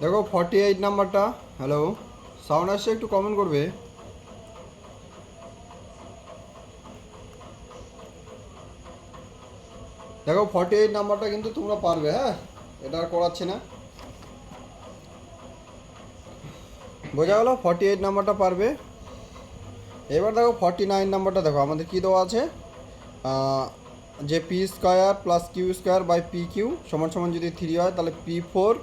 দেখো 48 নাম্বারটা। Hello, sound আসছে, একটু কমেন্ট করবে। দেখো 48 নাম্বারটা কিন্তু তোমরা পারবে, হ্যাঁ, এটা আর করাচ্ছি না। বোঝা গেলো, 48 নাম্বারটা পারবে। এবার দেখো 49 নাম্বারটা, দেখো আমাদের কী দেওয়া আছে, যে P square plus Q square by P Q সমান সমান যদি 3 হয়, তাহলে P4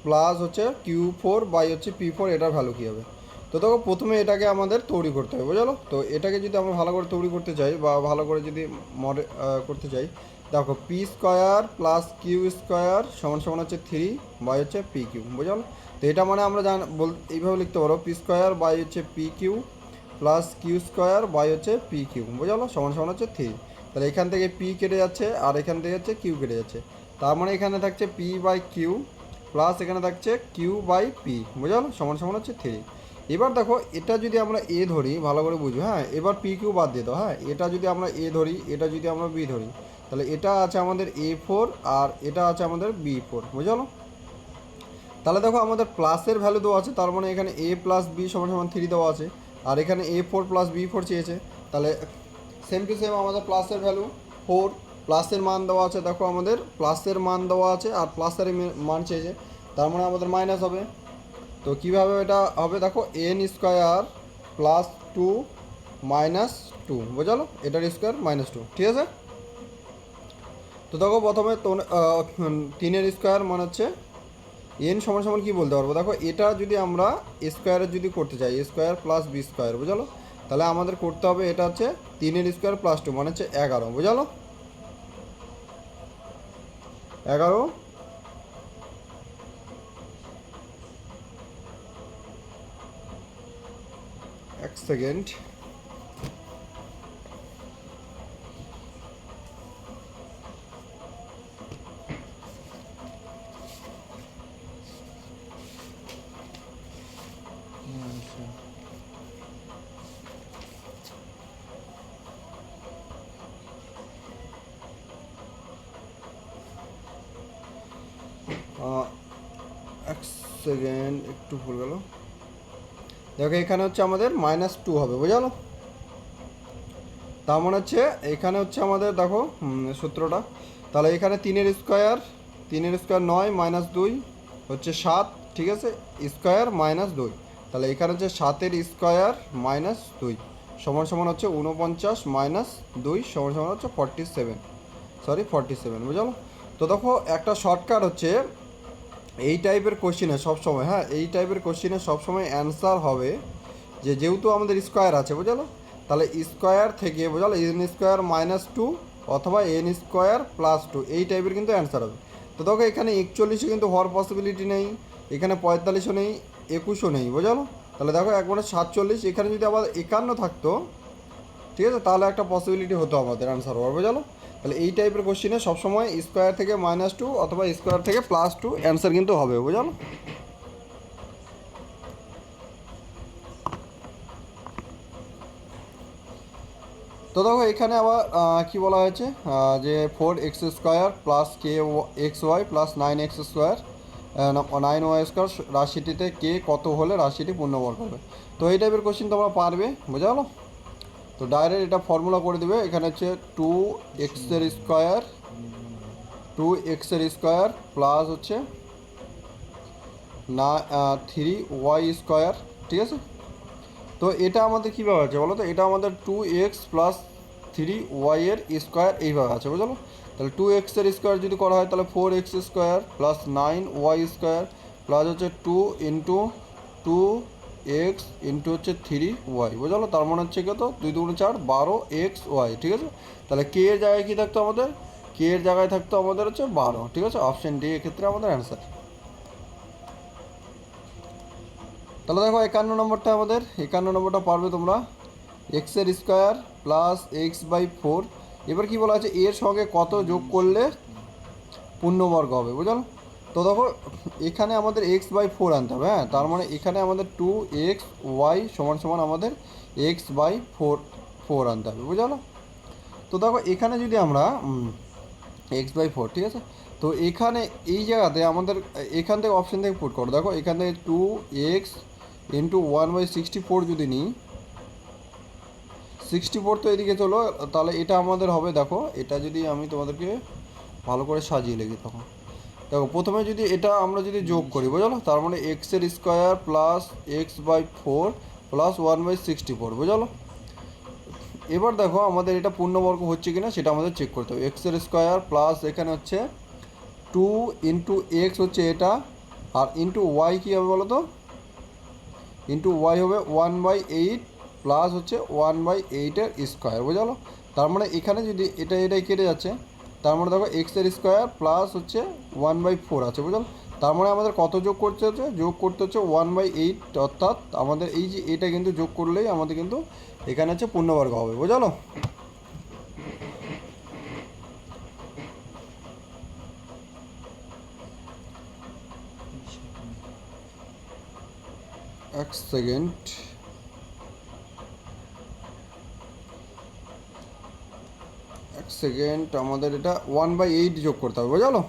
প্লাস হচ্ছে Q4 বাই হচ্ছে P4, এটার ভ্যালু কী হবে। তো দেখো প্রথমে এটাকে আমাদের তৈরি করতে হবে, বুঝলো। তো এটাকে যদি আমরা ভালো করে তৈরি করতে চাই বা ভালো করে যদি করতে চাই, দেখো P square plus Q square সমান সমান হচ্ছে 3 বাই হচ্ছে পি কিউ, বুঝলো। তো এটা মানে আমরা এইভাবে লিখতে পারো, পি স্কোয়ার বাই হচ্ছে P Q plus Q square by হচ্ছে পি কিউ, বুঝলো, সমান সমান হচ্ছে 3। তাহলে এখান থেকে পি কেটে যাচ্ছে আর এখান থেকে হচ্ছে কিউ কেটে যাচ্ছে। তার মানে এখানে থাকছে পি বাই কিউ প্লাস এখানে থাকছে কিউ বাই পি, বুঝলো, সমান সমান হচ্ছে 3। এবার দেখো এটা যদি আমরা এ ধরি, ভালো করে বুঝবো, হ্যাঁ, এবার পি কিউ বাদ দিয়ে দাও, হ্যাঁ, এটা যদি আমরা এ ধরি, এটা যদি আমরা বি ধরি, তাহলে এটা আছে আমাদের A4 আর এটা আছে আমাদের B4, বুঝলো। তাহলে দেখো আমাদের প্লাসের ভ্যালু দেওয়া আছে, তার মানে এখানে A প্লাস বি সমান সমান 3 দেওয়া আছে, আর এখানে A4 প্লাস B4 চেয়েছে। তাহলে সেম টু সেম আমাদের প্লাসের ভ্যালু 4, প্লাসের মান দেওয়া আছে, দেখো আমাদের প্লাসের মান দেওয়া আছে আর প্লাসের মান চেয়েছে, তার মানে আমাদের মাইনাস হবে। তো কীভাবে এটা হবে, দেখো এন স্কোয়ার প্লাস 2 মাইনাস 2, বোঝালো, এটার স্কোয়ার -2, ঠিক আছে। তো দেখো প্রথমে 3-এর স্কোয়ার মানে হচ্ছে এন সমান সমান কী বলতে পারবো, দেখো এটা যদি আমরা স্কোয়ারের যদি করতে চাই, স্কোয়ার প্লাস বি স্কোয়ার, বোঝালো, তাহলে আমাদের করতে হবে এটা হচ্ছে 3-এর স্কোয়ার প্লাস 2 মানে হচ্ছে 11, বোঝালো, 11। এক সেকেন্ড। এক সেকেন্ড, একটু ভুল গেল। দেখো এখানে হচ্ছে আমাদের -2 হবে, বোঝালো। তার মানে হচ্ছে এখানে হচ্ছে আমাদের দেখো সূত্রটা, তাহলে এখানে 3-এর স্কোয়ার 9 -2 হচ্ছে 7, ঠিক আছে, স্কোয়ার -2, তাহলে এখানে হচ্ছে 7-এর স্কোয়ার -2 সমান সমান হচ্ছে 49 -2 সমান সমান হচ্ছে 47, বুঝলো। তো দেখো একটা শর্টকাট হচ্ছে এই টাইপের কোশ্চিনে সবসময়, হ্যাঁ, এই টাইপের কোশ্চিনে সবসময় অ্যান্সার হবে যে যেহেতু আমাদের স্কোয়ার আছে, বুঝলো, তাহলে স্কোয়ার থেকে, বুঝলো, এন স্কোয়ার -2 অথবা এন স্কোয়ার +2, এই টাইপের কিন্তু অ্যান্সার হবে। তো দেখো এখানে 41 কিন্তু হওয়ার পসিবিলিটি নেই, এখানে 45ও নেই, 21ও নেই, বুঝলো। তাহলে দেখো একবারে 47, এখানে যদি আবার 51 থাকতো, ঠিক আছে, তাহলে একটা পসিবিলিটি হতো আমাদের অ্যান্সার হওয়ার, বুঝলো। তাহলে এই টাইপের কোশ্চিনে সবসময় স্কোয়ার থেকে -2 অথবা স্কোয়ার থেকে +2 অ্যান্সার কিন্তু হবে, বুঝলো। তো দেখো এখানে আবার কি বলা হয়েছে, যে 4x² plus KXY plus 9x² 9y² রাশিটিতে কে কত হলে রাশিটি পূর্ণবর্গ হবে। তো এই টাইপের কোশ্চিন তোমরা পারবে, বোঝা গেলো। তো ডাইরেক্ট এটা ফর্মুলা করে দেবে, এখানে হচ্ছে 2x² প্লাস হচ্ছে 3y², ঠিক আছে। তো এটা আমাদের কীভাবে আছে বলো তো, এটা আমাদের 2x প্লাস 3y এর স্কোয়ার এইভাবে আছে, বুঝলো। তাহলে 2x-এর স্কোয়ার যদি করা হয়, তাহলে 4x² প্লাস 9y² প্লাস হচ্ছে 2 ইন্টু 2x ইন্টু হচ্ছে 3y, বুঝলো। তার মানে হচ্ছে কত, 2 2 4 12xy, ঠিক আছে। তাহলে কে এর জায়গায় কী থাকতো আমাদের, কে এর জায়গায় থাকতো আমাদের হচ্ছে 12, ঠিক আছে, অপশান ডি এক্ষেত্রে আমাদের অ্যান্সার। তাহলে দেখো 51 নম্বরটা, আমাদের 51 নম্বরটা পারবে তোমরা, এক্সের স্কোয়ার প্লাস x/4। এবার কি বলা আছে, এর সঙ্গে কত যোগ করলে পূর্ণবর্গ হবে, বুঝলো। তো দেখো এখানে আমাদের x/4 আনতে হবে, হ্যাঁ, তার মানে এখানে আমাদের 2xy সমান সমান আমাদের x/4 আনতে হবে, বুঝলো। তো দেখো এখানে যদি আমরা x/4, ঠিক আছে, তো তো এখানে এই জায়গাতে আমাদের এখান থেকে অপশন থেকে পুট করো, দেখো এখান থেকে 2x ইন্টু 1/64 যদি নিই, 64 তো এদিকে চলো, তাহলে এটা আমাদের হবে, দেখো এটা যদি আমি তোমাদেরকে ভালো করে সাজিয়ে লিখি তখন দেখো, প্রথমে যদি এটা আমরা যদি যোগ করি বুঝলো, তার মানে এক্সের স্কোয়ার প্লাস x/4 প্লাস 1/64 বুঝলো। এবার দেখো আমাদের এটা পূর্ণবর্গ হচ্ছে কিনা সেটা আমাদের চেক করতে হবে। এক্সের স্কোয়ার প্লাস এখানে হচ্ছে 2 ইন্টু এক্স হচ্ছে এটা, আর ইন্টু ওয়াই কী হবে বলো তো, ইন্টু ওয়াই হবে 1/8 প্লাস হচ্ছে 1/8-এর স্কোয়ার বুঝলো। তার মানে এখানে যদি এটাই কেটে যাচ্ছে, তার মানে দেখো এক্সের স্কোয়ার প্লাস হচ্ছে 1/4 আছে বুঝলো। তার মানে আমাদের কত যোগ করতে হচ্ছে, যোগ করতে হচ্ছে 1/8, অর্থাৎ আমাদের এই যে এটা কিন্তু যোগ করলেই আমাদের কিন্তু এখানে হচ্ছে পূর্ণবর্গ হবে বুঝলো। এক সেকেন্ড, আমাদের এটা 1/8 যোগ করতে হবে বুঝলো।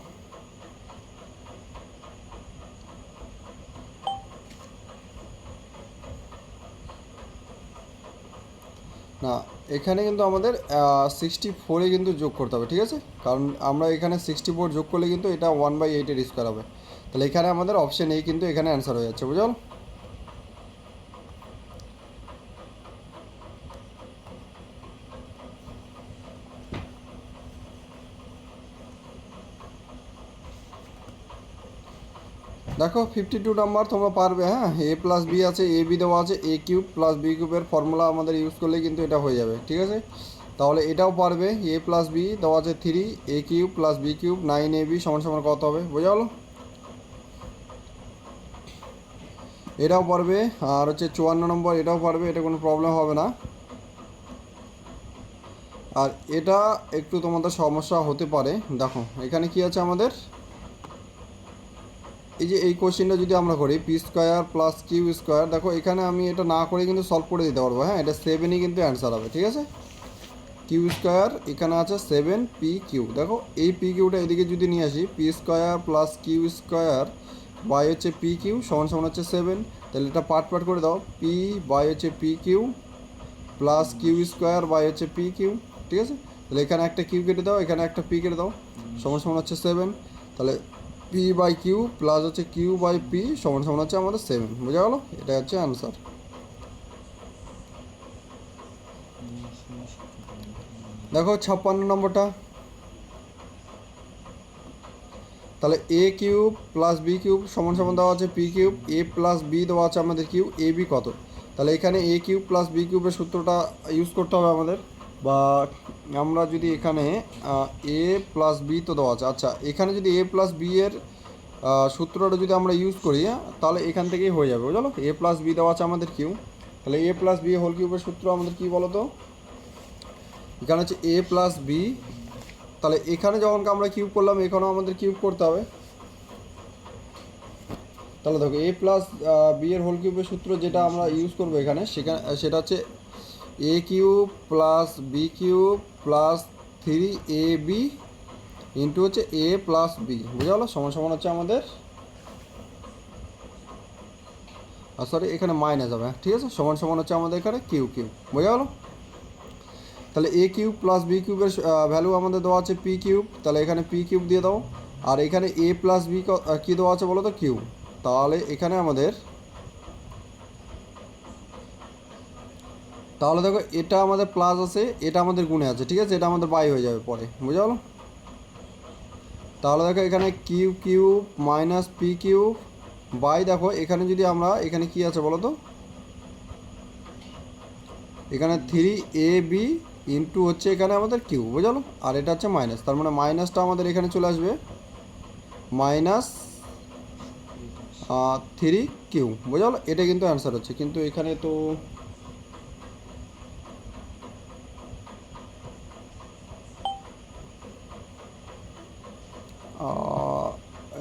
না, এখানে কিন্তু আমাদের 64-এ কিন্তু যোগ করতে হবে, ঠিক আছে, কারণ আমরা এখানে 64 যোগ করলে কিন্তু এটা 1/8-এর স্কোয়ার হবে। তাহলে এখানে আমাদের অপশন এই কিন্তু এখানে অ্যান্সার হয়ে যাচ্ছে বুঝলো। দেখো 52 নাম্বার তোমরা পারবে, হ্যাঁ, এ প্লাস বি আছে, এ বি দেওয়া আছে, এ কিউব প্লাস বি কিউবের ফর্মুলা আমাদের ইউজ করলে কিন্তু এটা হয়ে যাবে, ঠিক আছে। তাহলে এটাও পারবে, এ প্লাস বি দেওয়া আছে 3, A cube plus B cube 9ab সমান সমান কত হবে বোঝা গেলো। এটাও পারবে, আর হচ্ছে 54 নম্বর এটাও পারবে, এটা কোনো প্রবলেম হবে না। আর এটা একটু তোমাদের সমস্যা হতে পারে, দেখো এখানে কি আছে আমাদের, এই যে এই কোশ্চেনটা যদি আমরা করি P square plus Q square, দেখো এখানে আমি এটা না করে কিন্তু সলভ করে দিতে পারবো, হ্যাঁ, এটা 7ই কিন্তু অ্যান্সার হবে, ঠিক আছে। কিউ স্কোয়ার এখানে আছে 7 পি কিউ, দেখো এই পি কিউটা এদিকে যদি নিয়ে আসি, P square plus Q square by হচ্ছে পি কিউ সমান সমান হচ্ছে 7, তাহলে এটা পার্ট করে দাও, পি বাই হচ্ছে P Q plus Q square by হচ্ছে পি কিউ, ঠিক আছে। তাহলে এখানে একটা কিউ কেটে দাও, এখানে একটা পি কেটে দাও, সমান সমান হচ্ছে 7, তাহলে পি বাই কিউ প্লাস হচ্ছে কিউ বাই পি সমান সমান হচ্ছে আমাদের 7, বোঝা গেলো, এটা হচ্ছে অ্যান্সার। দেখো 56 নম্বরটা, তাহলে এ কিউব প্লাস বি কিউব সমান সমান দেওয়া আছে পি কিউব, এ প্লাস বি দেওয়া আছে আমাদের কিউ, এ বি কত, তাহলে এখানে এ কিউব প্লাস বি কিউবের সূত্রটা ইউজ করতে হবে আমাদের, বা আমরা যদি এখানে এ প্লাস বি তো দেওয়া আছে, আচ্ছা এখানে যদি এ প্লাস বি এর সূত্রটা যদি আমরা ইউজ করি, তাহলে এখান থেকেই হয়ে যাবে বুঝলো। এ প্লাস বি দেওয়া আছে আমাদের কিউ, তাহলে এ প্লাস বি হোল কিউবের সূত্র আমাদের কী বলো তো, এখানে হচ্ছে এ প্লাস বি, তাহলে এখানে যখন আমরা কিউব করলাম এখানেও আমাদের কিউব করতে হবে, তাহলে দেখো এ প্লাস বি এর হোল কিউবের সূত্র যেটা আমরা ইউজ করবো এখানে, সেটা হচ্ছে A cube plus B cube plus 3ab into হচ্ছে এ প্লাস বি, বুঝা গেলো, সমান সমান হচ্ছে আমাদের, সরি এখানে মাইনাস হবে, ঠিক আছে, সমান সমান হচ্ছে আমাদের এখানে কিউ কিউব, বোঝা গেলো। তাহলে এ কিউব প্লাস বি কিউবের ভ্যালু আমাদের দেওয়া আছে পি কিউব, তাহলে এখানে পি কিউব দিয়ে দাও, আর এখানে এ প্লাস বি কী দেওয়া আছে বলো তো, কিউ, তাহলে এখানে আমাদের, তাহলে দেখো এটা আমাদের প্লাস আছে, এটা আমাদের গুণে আছে, ঠিক আছে, এটা আমাদের বাই হয়ে যাবে পরে, বুঝা গেলো। তাহলে দেখো এখানে Q cube minus P cube by, দেখো এখানে যদি আমরা, এখানে কি আছে বলো তো, এখানে 3ab ইন্টু হচ্ছে এখানে আমাদের কিউ, বুঝলো, আর এটা হচ্ছে মাইনাস, তার মানে মাইনাসটা আমাদের এখানে চলে আসবে, মাইনাস 3 কিউ, বুঝলো, এটা কিন্তু অ্যান্সার হচ্ছে, কিন্তু এখানে তো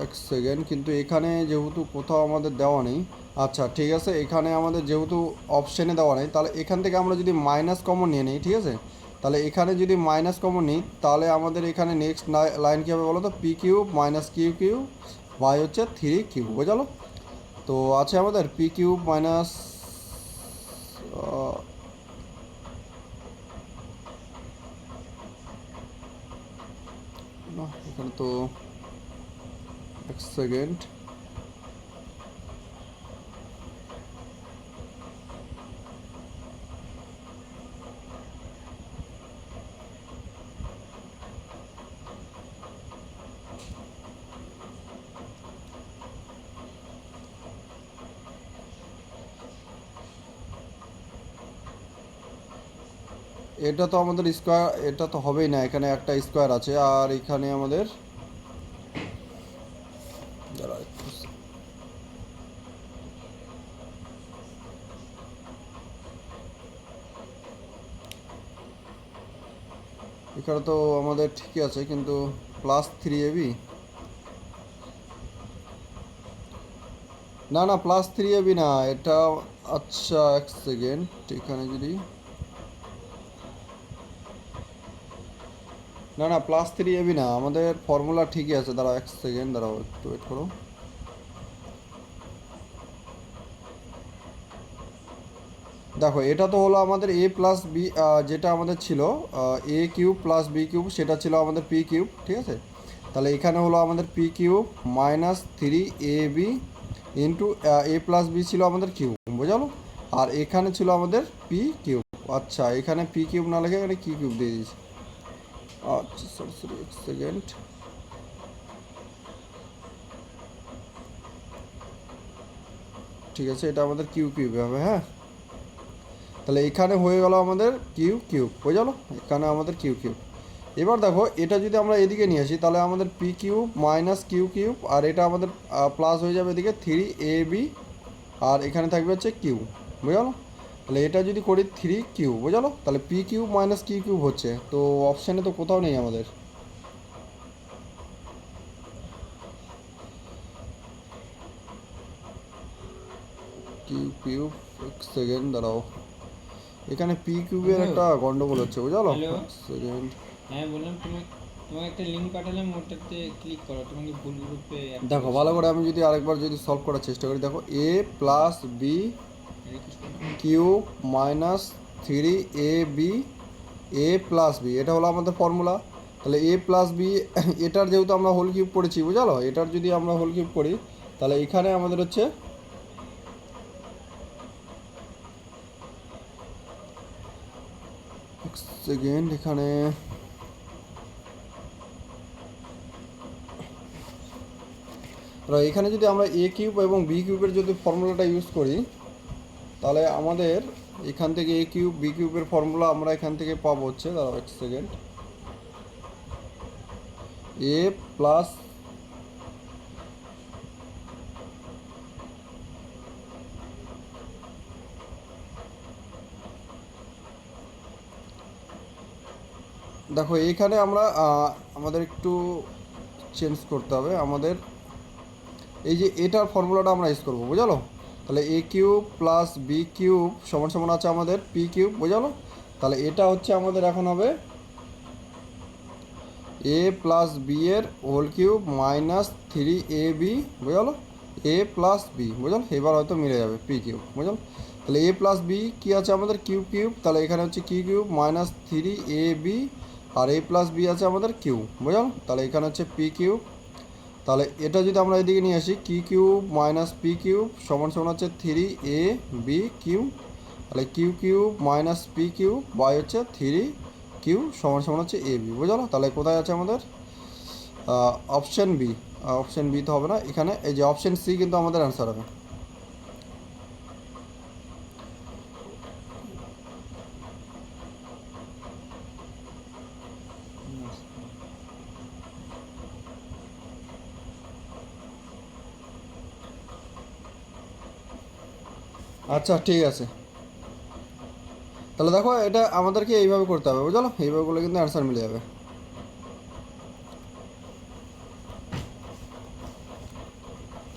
এক সেকেন্ড, কিন্তু এখানে যেহেতু কোথাও আমাদের দেওয়া নেই, আচ্ছা ঠিক আছে, এখানে আমাদের যেহেতু অপশানে দেওয়া নেই, তাহলে এখান থেকে আমরা যদি মাইনাস কমন নিয়ে নিই, ঠিক আছে, তাহলে এখানে যদি মাইনাস কমন নিই তাহলে আমাদের এখানে নেক্সট লাইন কী হবে বলো তো, P cube minus Q cube by হচ্ছে 3 কিউব, বোঝালো। তো আছে আমাদের পি কিউব মাইনাস না এখানে তো এক সেকেন্ড, এটা তো আমাদের স্কোয়ার, এটা তো হবেই না, এখানে একটা স্কোয়ার আছে আর এখানে আমাদের এখানে তো আমাদের ঠিকই আছে কিন্তু +3ab, না না +3ab না এটা। আচ্ছা এক সেকেন্ড, এখানে যদি না না +3ab না, আমাদের ফর্মুলা ঠিকই আছে। দাঁড়াও এক সেকেন্ড, দাঁড়াও একটু ওয়েট করো। দেখো এটা তো হলো আমাদের এ প্লাস বি, যেটা আমাদের ছিল এ কিউব প্লাস বি কিউব, সেটা ছিল আমাদের পি কিউব, ঠিক আছে। তাহলে এখানে হলো আমাদের পি কিউব -3ab ইন্টু এ প্লাস বি ছিল আমাদের কিউব, বোঝালো। আর এখানে ছিল আমাদের পি কিউব। আচ্ছা এখানে পি কিউব না লিখে এখানে কি কিউব দিয়ে দিয়েছি। আচ্ছা সরি সরি এক সেকেন্ড, ঠিক আছে এটা আমাদের কিউ কিউব হবে, হ্যাঁ। তাহলে এখানে হয়ে গেল আমাদের কিউ কিউব, হয়ে গেল এখানে আমাদের কিউ কিউব। এবার দেখো এটা যদি আমরা এদিকে নিয়ে আসি তাহলে আমাদের P cube minus Q cube, আর এটা আমাদের প্লাস হয়ে যাবে এদিকে 3ab, আর এখানে থাকবে হচ্ছে কিউ, বুঝলো। তাহলে এটা যদি করি 3 কিউ, বুঝলো। তাহলে P cube minus Q cube হচ্ছে, তো অপশানে তো কোথাও নেই আমাদের কিউ কিউব। এক সেকেন্ড দাঁড়াও, এখানে পি কিউবের একটা গন্ডগোল হচ্ছে, বুঝলো। সেকেন্ড, হ্যাঁ বললাম তোমাকে একটা লিঙ্ক পাঠালাম, ওটাতে ক্লিক করো, তোমাকে ভুল গ্রুপে দেখো ভালো করে আমি যদি আরেকবার যদি সলভ করার চেষ্টা করি, দেখো A plus B cube -3ab A plus B, এটা হলো আমাদের ফর্মুলা। তাহলে এ প্লাস বি এটার যেহেতু আমরা হোল কিউব করেছি, বুঝালো, এটার যদি আমরা হোল কিউব করি তাহলে এখানে আমাদের হচ্ছে সেকেন্ড, এখানে এখানে যদি আমরা এ কিউব এবং বি কিউবের যদি ফর্মুলাটা ইউজ করি তাহলে আমাদের এখান থেকে এ কিউব বি কিউবের ফর্মুলা আমরা এখান থেকে পাবো হচ্ছে, দাঁড়াও এক সেকেন্ড, এ প্লাস দেখো এইখানে আমরা আমাদের একটু চেঞ্জ করতে হবে, আমাদের এই যে এটার ফর্মুলাটা আমরা ইউজ করবো, বুঝালো। তাহলে এ কিউব প্লাস বি কিউব সমান সমান আছে আমাদের পি কিউব, বুঝালো। তাহলে এটা হচ্ছে আমাদের এখন হবে এ প্লাস বি এর হোল কিউব -3ab, বুঝালো, এ প্লাস বি, বুঝাল। এবার হয়তো মিলে যাবে পি কিউব, বুঝাল। তাহলে এ প্লাস বি কী আছে আমাদের কিউব কিউব, তাহলে এখানে হচ্ছে কিউ কিউব -3ab, আর এ প্লাস বি আছে আমাদের কিউ, বুঝাল। তাহলে এখানে হচ্ছে পি কিউব। তাহলে এটা যদি আমরা এদিকে নিয়ে আসি Q cube minus P cube সমান সমান হচ্ছে 3ab কিউ, তাহলে Q cube minus P cube by হচ্ছে 3 কিউ সমান সমান হচ্ছে এ বি, বুঝলো। তাহলে কোথায় আছে আমাদের অপশান বি, অপশান বি তো হবে না, এখানে এই যে অপশান সি কিন্তু আমাদের অ্যান্সার হবে। আচ্ছা ঠিক আছে, তাহলে দেখো এটা আমাদেরকে এইভাবে করতে হবে, বুঝলো। এইভাবে করলে কিন্তু অ্যান্সার মিলে যাবে।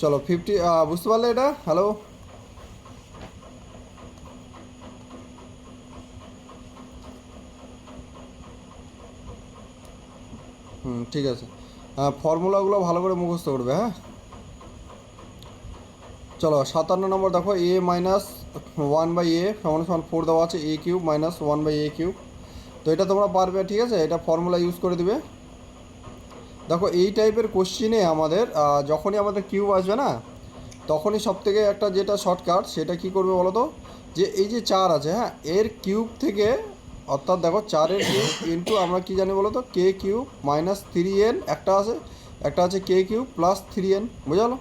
চলো 50, বুঝতে পারলে এটা? হ্যালো, ঠিক আছে, ফর্মুলাগুলো ভালো করে মুখস্থ করবে। হ্যাঁ, চলো 57 নম্বর দেখো, এ মাইনাস 1/a সমান সমান 4 দেওয়া আছে, A cube minus 1/a cube. তো এটা তোমরা পারবে, ঠিক আছে, এটা ফর্মুলা ইউজ করে দিবে। দেখো এই টাইপের কোশ্চিনে আমাদের যখনই আমাদের কিউব আসবে না, তখনই সবথেকে একটা যেটা শর্টকাট সেটা কি করবে বলো তো, যে এই যে 4 আছে, হ্যাঁ, এর কিউব থেকে, অর্থাৎ দেখো 4-এর কিউব ইন্টু আমরা কি জানি বলো তো, কে কিউব মাইনাস 3n একটা আছে, একটা আছে কে কিউব প্লাস 3n, বুঝালো?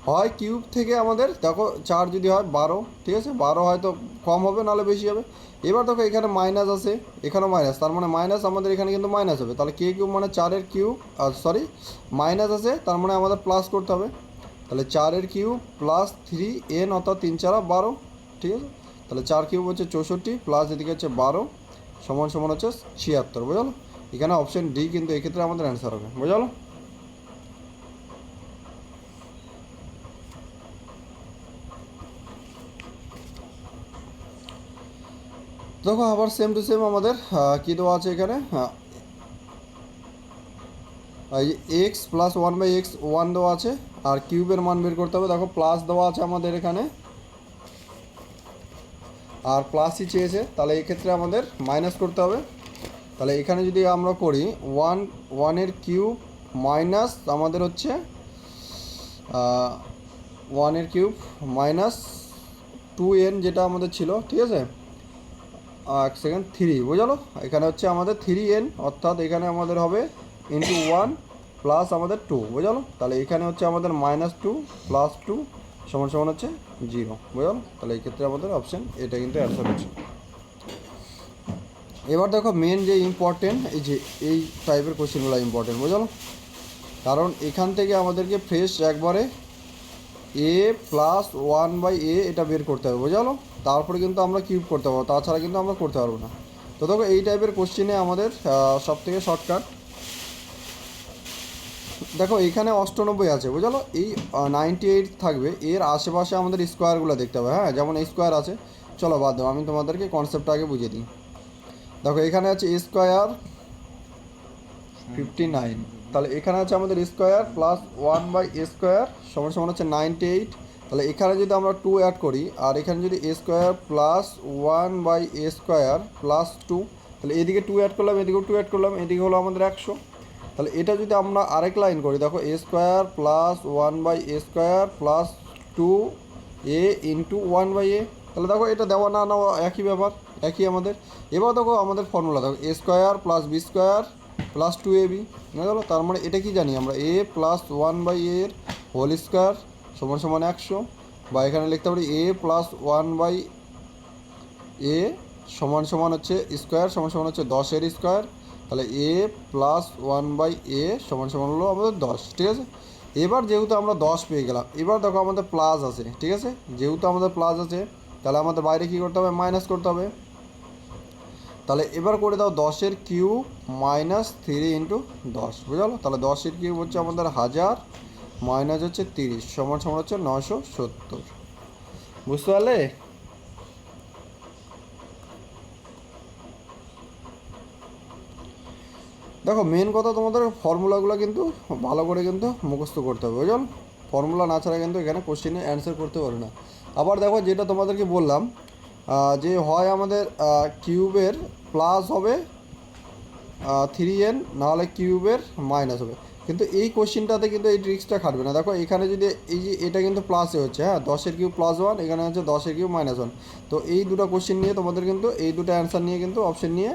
হয় কিউব থেকে আমাদের দেখো 4 যদি হয় 12, ঠিক আছে, 12 হয়তো কম হবে নাহলে বেশি হবে। এবার দেখো এখানে মাইনাস আছে, এখানেও মাইনাস, তার মানে মাইনাস আমাদের এখানে কিন্তু মাইনাস হবে, তাহলে কে কিউব মানে 4-এর কিউব, সরি মাইনাস আছে তার মানে আমাদের প্লাস করতে হবে, তাহলে 4-এর কিউব প্লাস 3n অর্থাৎ 3×4 = 12, ঠিক আছে। তাহলে 4 কিউব হচ্ছে 64 প্লাস এদিকে হচ্ছে 12 সমান সমান হচ্ছে 76, বুঝালো? এখানে অপশন ডি কিন্তু এক্ষেত্রে আমাদের অ্যান্সার হবে, বুঝালো? দেখো আবার সেম টু সেম আমাদের কী দেওয়া আছে এখানে, এক্স প্লাস 1/x 1 দেওয়া আছে, আর কিউবের মান বের করতে হবে। দেখো প্লাস দেওয়া আছে আমাদের এখানে, আর প্লাসই চেয়েছে, তাহলে এক্ষেত্রে আমাদের মাইনাস করতে হবে। তাহলে এখানে যদি আমরা করি 1-এর কিউব মাইনাস আমাদের হচ্ছে 1-এর কিউব মাইনাস 2n যেটা আমাদের ছিল, ঠিক আছে, এক সেকেন্ড 3, বুঝালো? এখানে হচ্ছে আমাদের 3n, অর্থাৎ এখানে আমাদের হবে ইন্টু 1 প্লাস আমাদের 2, বুঝালো? তাহলে এখানে হচ্ছে আমাদের -2 প্লাস 2 সমান সমান হচ্ছে 0, বুঝালো? তাহলে এই ক্ষেত্রে আমাদের অপশান এটা কিন্তু অ্যান্সার হচ্ছে। এবার দেখো মেন যে ইম্পর্টেন্ট, এই যে এই টাইপের কোশ্চেনগুলো ইম্পর্টেন্ট, বুঝালো? কারণ এখান থেকে আমাদেরকে ফ্রেশ একবারে এ প্লাস 1/a এটা বের করতে হবে, বুঝালো? তারপরে কিন্তু আমরা কিউব করতে পারবো, তাছাড়া কিন্তু আমরা করতে পারবো না। তো দেখো এই টাইপের কোশ্চেনে আমাদের সবথেকে শর্টকাট, দেখো এইখানে 98 আছে, বুঝালো? এই 98 থাকবে, এর আশেপাশে আমাদের স্কোয়ারগুলো দেখতে হবে। হ্যাঁ, যেমন এই স্কোয়ার আছে, চলো বাদ দাও, আমি তোমাদেরকে কনসেপ্টটা আগে বুঝিয়ে দিই। দেখো এখানে আছে এ স্কোয়ার 59, তাহলে এখানে আছে আমাদের স্কোয়ার প্লাস 1/a স্কোয়ার সমান সমান হচ্ছে 98। তাহলে এখানে যদি আমরা 2 অ্যাড করি, আর এখানে যদি A square plus 1/a square plus 2, তাহলে এদিকে 2 অ্যাড করলাম, এদিকেও 2 অ্যাড করলাম, এদিকে হলো আমাদের 100। তাহলে এটা যদি আমরা আরেক লাইন করি, দেখো A square plus 1/a square plus 2a into 1/a, তাহলে দেখো এটা দেওয়া না নেওয়া একই ব্যাপার, একই আমাদের। এবার দেখো আমাদের ফর্মুলা, দেখো A square plus B square plus 2ab, বুঝে গেলো? তার মানে এটা কি জানি আমরা, এ প্লাস 1/a এর হোল স্কোয়ার সমান সমান 100, বা এখানে লিখতে পারি এ প্লাস 1/a সমান সমান হচ্ছে স্কোয়ার সমান সমান হচ্ছে 10-এর স্কোয়ার, তাহলে এ প্লাস 1/a সমান সমান হলো আমাদের 10, ঠিক আছে। এবার যেহেতু আমরা 10 পেয়ে গেলাম, এবার দেখো আমাদের প্লাস আছে, ঠিক আছে, যেহেতু আমাদের প্লাস আছে তাহলে আমাদের বাইরে কী করতে হবে, মাইনাস করতে হবে। তাহলে এবার করে দাও 10-এর কিউব মাইনাস 3 ইন্টু 10, বুঝলো? তাহলে 10-এর কিউব হচ্ছে আমাদের 1000 মাইনাস হচ্ছে 30 সমান সমান হচ্ছে 970, বুঝতে পারলে? দেখো মেন কথা তোমাদের ফর্মুলাগুলো কিন্তু ভালো করে কিন্তু মুখস্থ করতে হবে, বুঝলো? ফর্মুলা না ছাড়া কিন্তু এখানে কোশ্চেনে অ্যান্সার করতে পারবে না। আবার দেখো যেটা তোমাদেরকে বললাম, যে হয় আমাদের কিউবের প্লাস হবে 3n, নাহলে কিউবের মাইনাস হবে, কিন্তু এই কোশ্চেনটাতে কিন্তু এই ট্রিক্সটা খাটবে না। দেখো এখানে যদি এই যে এটা কিন্তু প্লাসে হচ্ছে, হ্যাঁ, 10-এর কিউব প্লাস 1, এখানে হচ্ছে 10-এর কিউব মাইনাস 1, তো এই দুটো কোশ্চেন নিয়ে তোমাদের কিন্তু এই দুটো অ্যান্সার নিয়ে কিন্তু অপশন নিয়ে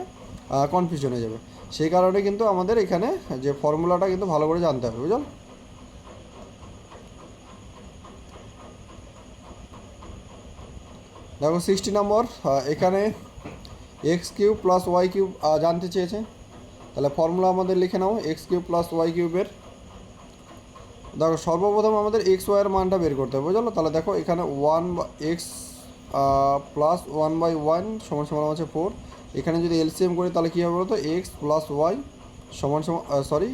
কনফিউশন হয়ে যাবে। সেই কারণে কিন্তু আমাদের এখানে যে ফর্মুলাটা কিন্তু ভালো করে জানতে হবে, বুঝলো? দেখো 60 নম্বর, এখানে X cube plus Y cube জানতে চেয়েছে, তাহলে ফর্মুলা আমাদের লিখে নাও এক্স কিউব প্লাস ওয়াই কিউবের। দেখো সর্বপ্রথম আমাদের এক্স ওয়াইয়ের মানটা বের করতে হবে, বুঝলো? তাহলে দেখো এখানে 1x প্লাস 1/1 সমান সমান হচ্ছে 4, এখানে যদি এলসিএম করি তাহলে কী হবে বলতো, এক্স প্লাস ওয়াই সমান সমান, সরি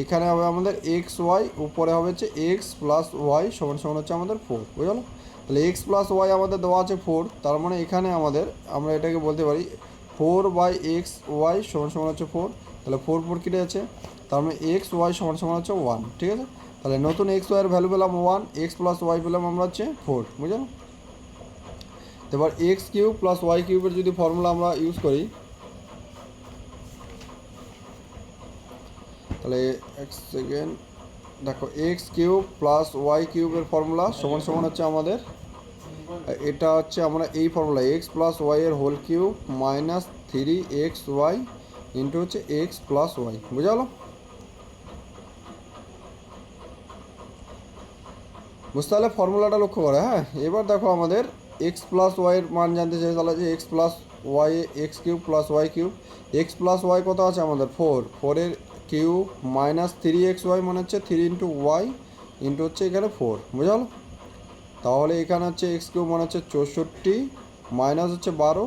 এখানে হবে আমাদের এক্স ওয়াই, উপরে হবে হচ্ছে এক্স প্লাস ওয়াই সমান সমান হচ্ছে আমাদের 4, বুঝলো? তাহলে এক্স প্লাস ওয়াই আমাদের দেওয়া আছে 4, তার মানে এখানে আমাদের আমরা এটাকে বলতে পারি 4/xy সমান সমান হচ্ছে 4। তাহলে 4 কেটে যাচ্ছে, তার মানে এক্স ওয়াই সমান সমান হচ্ছে 1, ঠিক আছে। তাহলে নতুন এক্স ওয়াইয়ের ভ্যালু পেলাম 1, এক্স প্লাস ওয়াই পেলাম আমরা হচ্ছে 4, বুঝলেন। এবার এক্স কিউব প্লাস ওয়াই কিউবের যদি ফর্মুলা আমরা ইউজ করি, তাহলে এক সেকেন্ড, দেখো এক্স কিউব প্লাস ওয়াই কিউবের ফর্মুলা সমান সমান হচ্ছে আমাদের, এটা হচ্ছে আমরা এই ফর্মুলা এক্স প্লাস ওয়াইয়ের whole cube minus 3xy into হচ্ছে এক্স প্লাস ওয়াই, বুঝা গেলো। বুঝতে পারলে ফর্মুলাটা লক্ষ্য করে। হ্যাঁ, এবার দেখো আমাদের এক্স প্লাস ওয়াইয়ের মান জানতে চাই, তাহলে যে X plus Y X cube plus Y cube, X plus Y কত আছে আমাদের 4, 4-এর কিউব মাইনাস 3xy মানে হচ্ছে 3 ইন্টু ওয়াই ইন্টু হচ্ছে এখানে 4, বুঝা গেলো। তাহলে এখানে হচ্ছে এক্স কিউব মানে হচ্ছে 64 মাইনাস হচ্ছে 12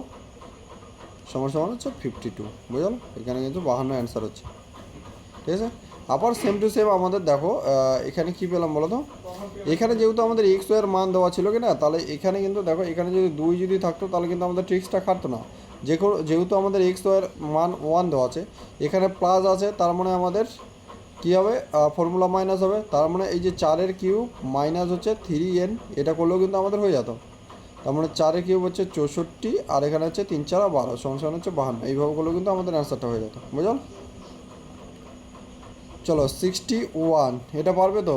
সমান সমান হচ্ছে 52, বুঝা গেলো। এখানে কিন্তু 52 অ্যান্সার হচ্ছে, ঠিক আছে। আবার সেম টু সেম আমাদের দেখো এখানে কী পেলাম বলো তো, এখানে যেহেতু আমাদের এক্স ওয়ের মান দেওয়া ছিল কি না, তাহলে এখানে কিন্তু দেখো এখানে যদি 2 যদি থাকতো তাহলে কিন্তু আমাদের ট্রিক্সটা খাটতো না। যেহেতু আমাদের এক্স ওয়ের মান 1 দেওয়া আছে, এখানে প্লাস আছে, তার মানে আমাদের কী হবে, ফর্মুলা মাইনাস হবে। তার মানে এই যে 4-এর কিউব মাইনাস হচ্ছে 3n, এটা করলেও কিন্তু আমাদের হয়ে যেত। তার মানে 4-এর কিউব হচ্ছে 64 আর এখানে হচ্ছে 3 4 12 সমান সমান হচ্ছে 52, এইভাবে করলেও কিন্তু আমাদের অ্যান্সারটা হয়ে যেত, বুঝল। চলো 61, এটা পারবে তো।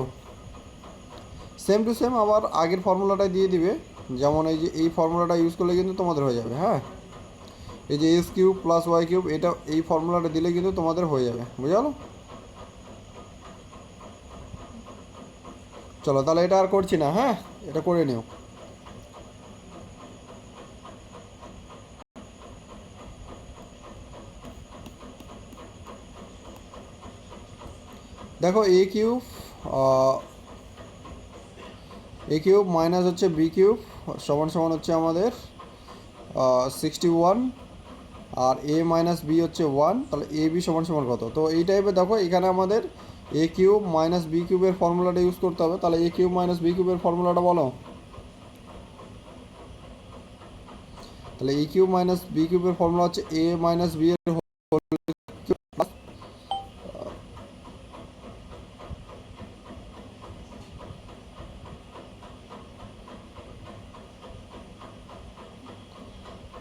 সেম টু সেম আবার আগের ফর্মুলাটাই দিয়ে দিবে, যেমন এই যে এই ফর্মুলাটা ইউজ করলে কিন্তু তোমাদের হয়ে যাবে। হ্যাঁ, এই যে X cube plus Y cube, এটা এই ফর্মুলাটা দিলে কিন্তু তোমাদের হয়ে যাবে, বুঝা গেলো। চলো তাহলে এটা আর করছি না, হ্যাঁ এটা করে নিও। দেখো এ কিউব মাইনাস হচ্ছে বি কিউব সমান সমান হচ্ছে আমাদের 61, আর এ মাইনাস বি হচ্ছে 1, তাহলে এ বি সমান সমান কত। তো এই টাইপের দেখো এখানে আমাদের এ কিউব মাইনাস বি কিউবের ফর্মুলাটা ইউজ করতে হবে। তাহলে এ কিউব মাইনাস বি কিউবের ফর্মুলাটা বলো। তাহলে এ কিউব মাইনাস বি কিউবের ফর্মুলা হচ্ছে এ মাইনাস বি এর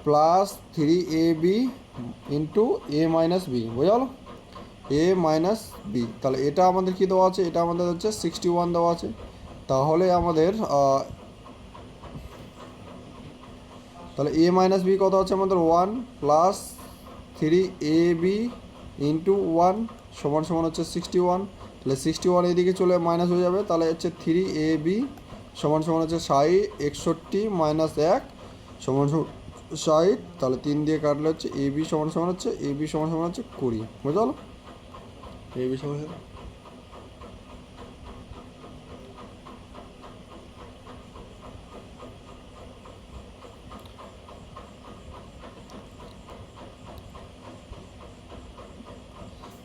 প্লাস 3ab ইন্টু এ মাইনাস বি, বোঝা গেলো, এ মাইনাস বি। তাহলে এটা আমাদের কি দেওয়া আছে, এটা আমাদের হচ্ছে 61 দেওয়া আছে। তাহলে আমাদের তাহলে এ মাইনাস বি কত আছে আমাদের 1 প্লাস 3ab ইন্টু 1 সমান সমান হচ্ছে 61। তাহলে 61 এদিকে চলে মাইনাস হয়ে যাবে, তাহলে হচ্ছে 3ab সমান সমান হচ্ছে 61 মাইনাস 1 সমান 60। তাহলে 3 দিয়ে কাটলে হচ্ছে এবি সমান সমান হচ্ছে 20, বুঝা গেলো। এবি সমান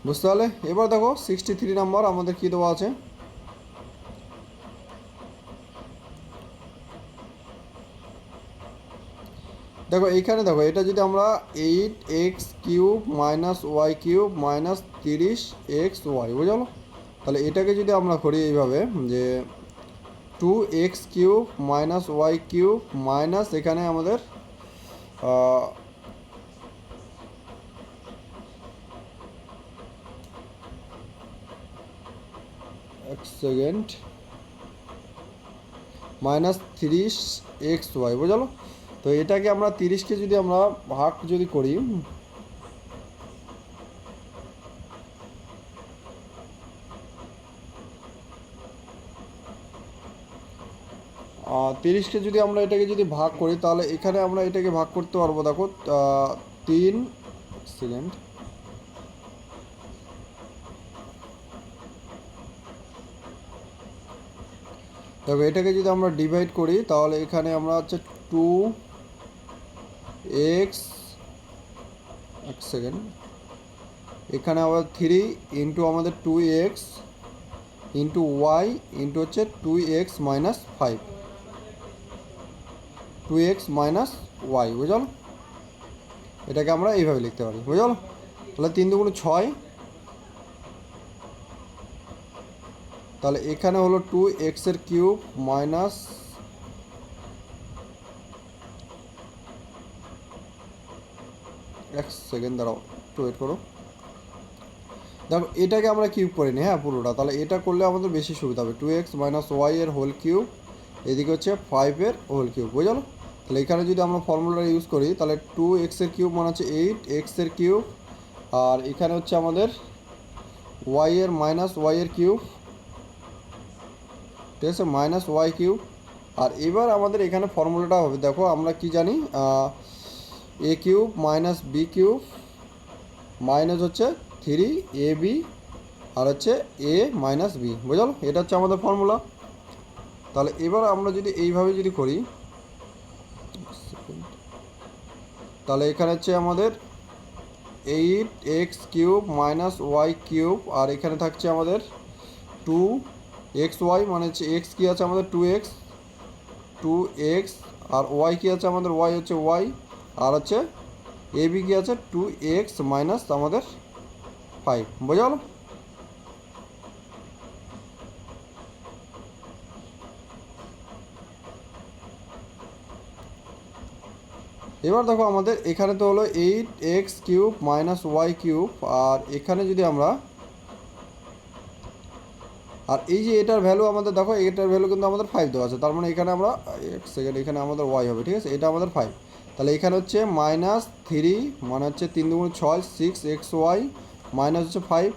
বুঝতে পারলে। এবার দেখো 63 নাম্বার আমাদের কী দেওয়া আছে, দেখো এইখানে দেখো এটা যদি আমরা 8x cube minus Y cube minus 30xy, বুঝলো। তাহলে এটাকে যদি আমরা করি এইভাবে যে 2x cube minus Y cube minus এখানে আমাদের এক সেকেন্ড মাইনাস 30xy, বুঝলো। তো এটাকে আমরা 30কে যদি আমরা ভাগ যদি করি, 30কে যদি আমরা এটাকে যদি ভাগ করি, তাহলে এখানে আমরা এটাকে ভাগ করতে পারবো। দেখো 3 সেকেন্ড, দেখো এটাকে যদি আমরা ডিভাইড করি, তাহলে এখানে আমরা হচ্ছে 2x, এক সেকেন্ড, এখানে আবার 3 ইন্টু আমাদের 2x ইন্টু ওয়াই ইন্টু হচ্ছে 2x minus 5, 2x minus Y, বুঝলো। এটাকে আমরা এইভাবে লিখতে পারি, বুঝলো। তাহলে 3 দুগুণ 6, তাহলে এখানে হলো 2x এর কিউব মাইনাস এক সেকেন্ড দাঁড়াও, একটু ওয়েট করো। দেখো এটাকে আমরা কিউব করিনি, হ্যাঁ পুরোটা, তাহলে এটা করলে আমাদের বেশি সুবিধা হবে। 2x মাইনাস ওয়াই এর হোল কিউব, এদিকে হচ্ছে 5 এর হোল কিউব, বুঝলো? তাহলে এখানে যদি আমরা ফর্মুলাটা ইউজ করি তাহলে 2x এর কিউব মানে হচ্ছে 8x এর কিউব, আর এখানে হচ্ছে আমাদের ওয়াই এর মাইনাস ওয়াই এর কিউব, ঠিক আছে, মাইনাস ওয়াই কিউব। আর এবার আমাদের এখানে ফর্মুলাটা হবে, দেখো আমরা কি জানি, A cube minus B cube minus হচ্ছে 3ab আর হচ্ছে এ মাইনাস বি, বুঝলো? এটা হচ্ছে আমাদের ফর্মুলা। তাহলে এবার আমরা যদি এইভাবে যদি করি, তাহলে এখানে হচ্ছে আমাদের 8x cube minus Y cube, আর এখানে থাকছে আমাদের 2xy মানে হচ্ছে এক্স কী আছে আমাদের 2x, আর ওয়াই কী আছে আমাদের ওয়াই হচ্ছে ওয়াই, আর হচ্ছে এ বি কী আছে 2x মাইনাস আমাদের 5, বোঝা গেল? এবার দেখো আমাদের এখানে তো হলো 8x cube minus Y cube, আর এখানে যদি আমরা, আর এই যে এটার ভ্যালু আমাদের দেখো, এটার ভ্যালু কিন্তু আমাদের 5 দেওয়া আছে, তার মানে এখানে আমরা এক সেকেন্ড, এখানে আমাদের ওয়াই হবে, ঠিক আছে, এটা আমাদের 5। তাহলে এখানে হচ্ছে মাইনাস 3 মানে হচ্ছে 3 দুগুণ 6 6xy মাইনাস হচ্ছে 5,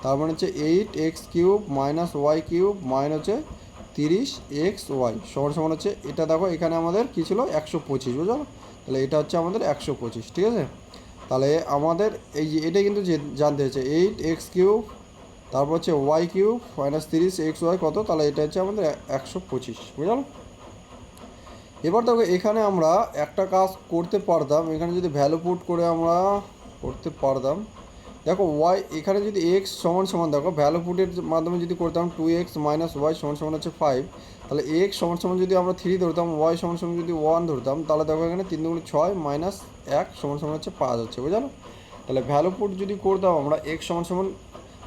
তার মানে হচ্ছে 8x cube minus Y cube minus হচ্ছে 30xy সমান সমান হচ্ছে, এটা দেখো এখানে আমাদের কী ছিল 125, বুঝলো? তাহলে এটা হচ্ছে আমাদের 125, ঠিক আছে। তাহলে আমাদের এই যে এটা কিন্তু জানতে হচ্ছে 8x কিউব, তারপর হচ্ছে ওয়াই কিউব মাইনাস 30xy কত, তাহলে এটা হচ্ছে আমাদের 125, বুঝলো? এবার দেখো এখানে আমরা একটা কাজ করতে পারতাম, এখানে যদি ভ্যালু পুট করে আমরা করতে পারতাম, দেখো ওয়াই এখানে যদি এক্স সমান সমান, দেখো ভ্যালু পুটের মাধ্যমে যদি করতাম 2x মাইনাস ওয়াই সমান সমান হচ্ছে 5, তাহলে এক্স সমান সমান যদি আমরা 3 ধরতাম, ওয়াই সমান সমান যদি 1 ধরতাম, তাহলে দেখো এখানে 3 দুগুণ 6 মাইনাস 1 সমান সমান হচ্ছে 5 হচ্ছে, বুঝলো? তাহলে ভ্যালু পুট যদি করতাম আমরা এক্স সমান সমান,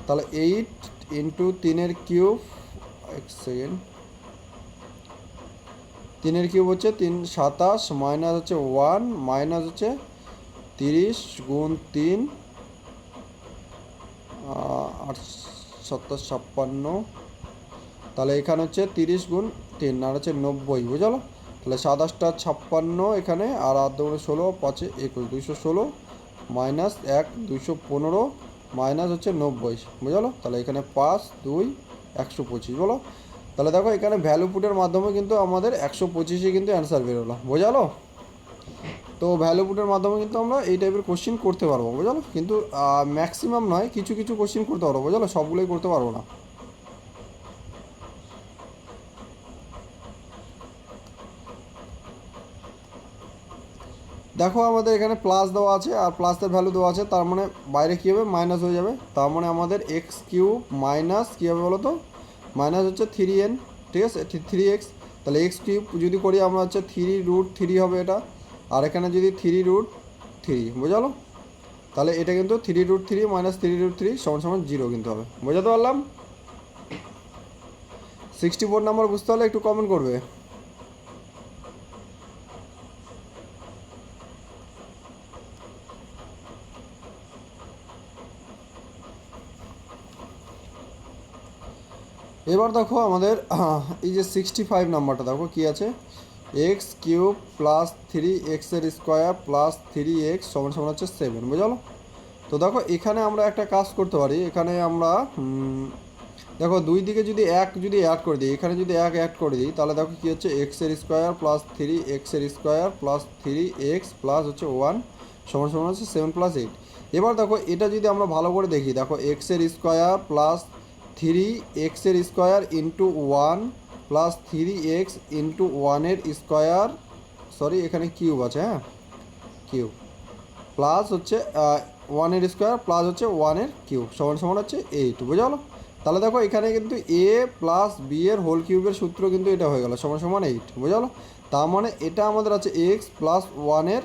তাহলে 8 ইন্টু 3 কিউব, এক সেকেন্ড, 3 কিউব হচ্ছে 3 27 মাইনাস হচ্ছে 1 মাইনাস হচ্ছে 30 গুণ 3 8 7 56, তাহলে এখানে হচ্ছে 30 গুণ 3 আর হচ্ছে 90, বুঝলো? তাহলে 27টা 56 এখানে, আর 8 দুগুণে 16 5 21 216 মাইনাস 1 215 মাইনাস হচ্ছে 90, বুঝলো? তাহলে এখানে 5 2 125, বলো? তাহলে দেখো এখানে ভ্যালু পুটের মাধ্যমে কিন্তু আমাদের 125ই কিন্তু অ্যান্সার বেরোলো, বোঝালো? তো ভ্যালু পুটের মাধ্যমে কিন্তু আমরা এই টাইপের কোশ্চিন করতে পারবো, বুঝলো? কিন্তু ম্যাক্সিমাম নয়, কিছু কিছু কোশ্চিন করতে পারবো, বুঝলো? সবগুলোই করতে পারবো না। দেখো আমাদের এখানে প্লাস দেওয়া আছে আর প্লাসের ভ্যালু দেওয়া আছে, তার মানে বাইরে কী হবে মাইনাস হয়ে যাবে, তার মানে আমাদের এক্স কিউব মাইনাস কী হবে বলো তো, মাইনাস হচ্ছে 3n, ঠিক আছে, 3x, তাহলে এক্স কিউব যদি করি আমরা হচ্ছে 3√3 হবে এটা, আর এখানে যদি 3√3, বোঝালো? তাহলে এটা কিন্তু 3√3 মাইনাস 3√3 সমান সমান 0 কিন্তু হবে, বোঝাতে পারলাম? 64 নাম্বার বুঝতে হলে একটু কমেন্ট করবে। এবার দেখো আমাদের এই যে 65 নাম্বারটা দেখো কি আছে, এক্স কিউব প্লাস 3x এর স্কোয়ার প্লাস 3x সমান সমান হচ্ছে 7, বুঝলো? তো দেখো এখানে আমরা একটা কাজ করতে পারি, এখানে আমরা দেখো দুই দিকে যদি এক যদি অ্যাড করে দিই, এখানে যদি এক অ্যাড করে দিই, তাহলে দেখো কী হচ্ছে এক্স এর স্কোয়ার প্লাস 3x এর স্কোয়ার প্লাস 3x প্লাস হচ্ছে 1 সমান সমান হচ্ছে 7 প্লাস 8। এবার দেখো এটা যদি আমরা ভালো করে দেখি, দেখো এক্স এর স্কোয়ার প্লাস 3x এর square into 1 plus 3x into 1 square, sorry এখানে কিউব আছে, হ্যাঁ কিউব, প্লাস হচ্ছে 1 স্কোয়ার প্লাস হচ্ছে 1 কিউব সমান সমান হচ্ছে 8, বুঝলো? তাহলে দেখো এখানে কিন্তু এ প্লাস বি এর হোল কিউবের সূত্র কিন্তু এটা হয়ে গেল সমান সমান 8, বুঝলো? তার মানে এটা আমাদের আছে এক্স প্লাস 1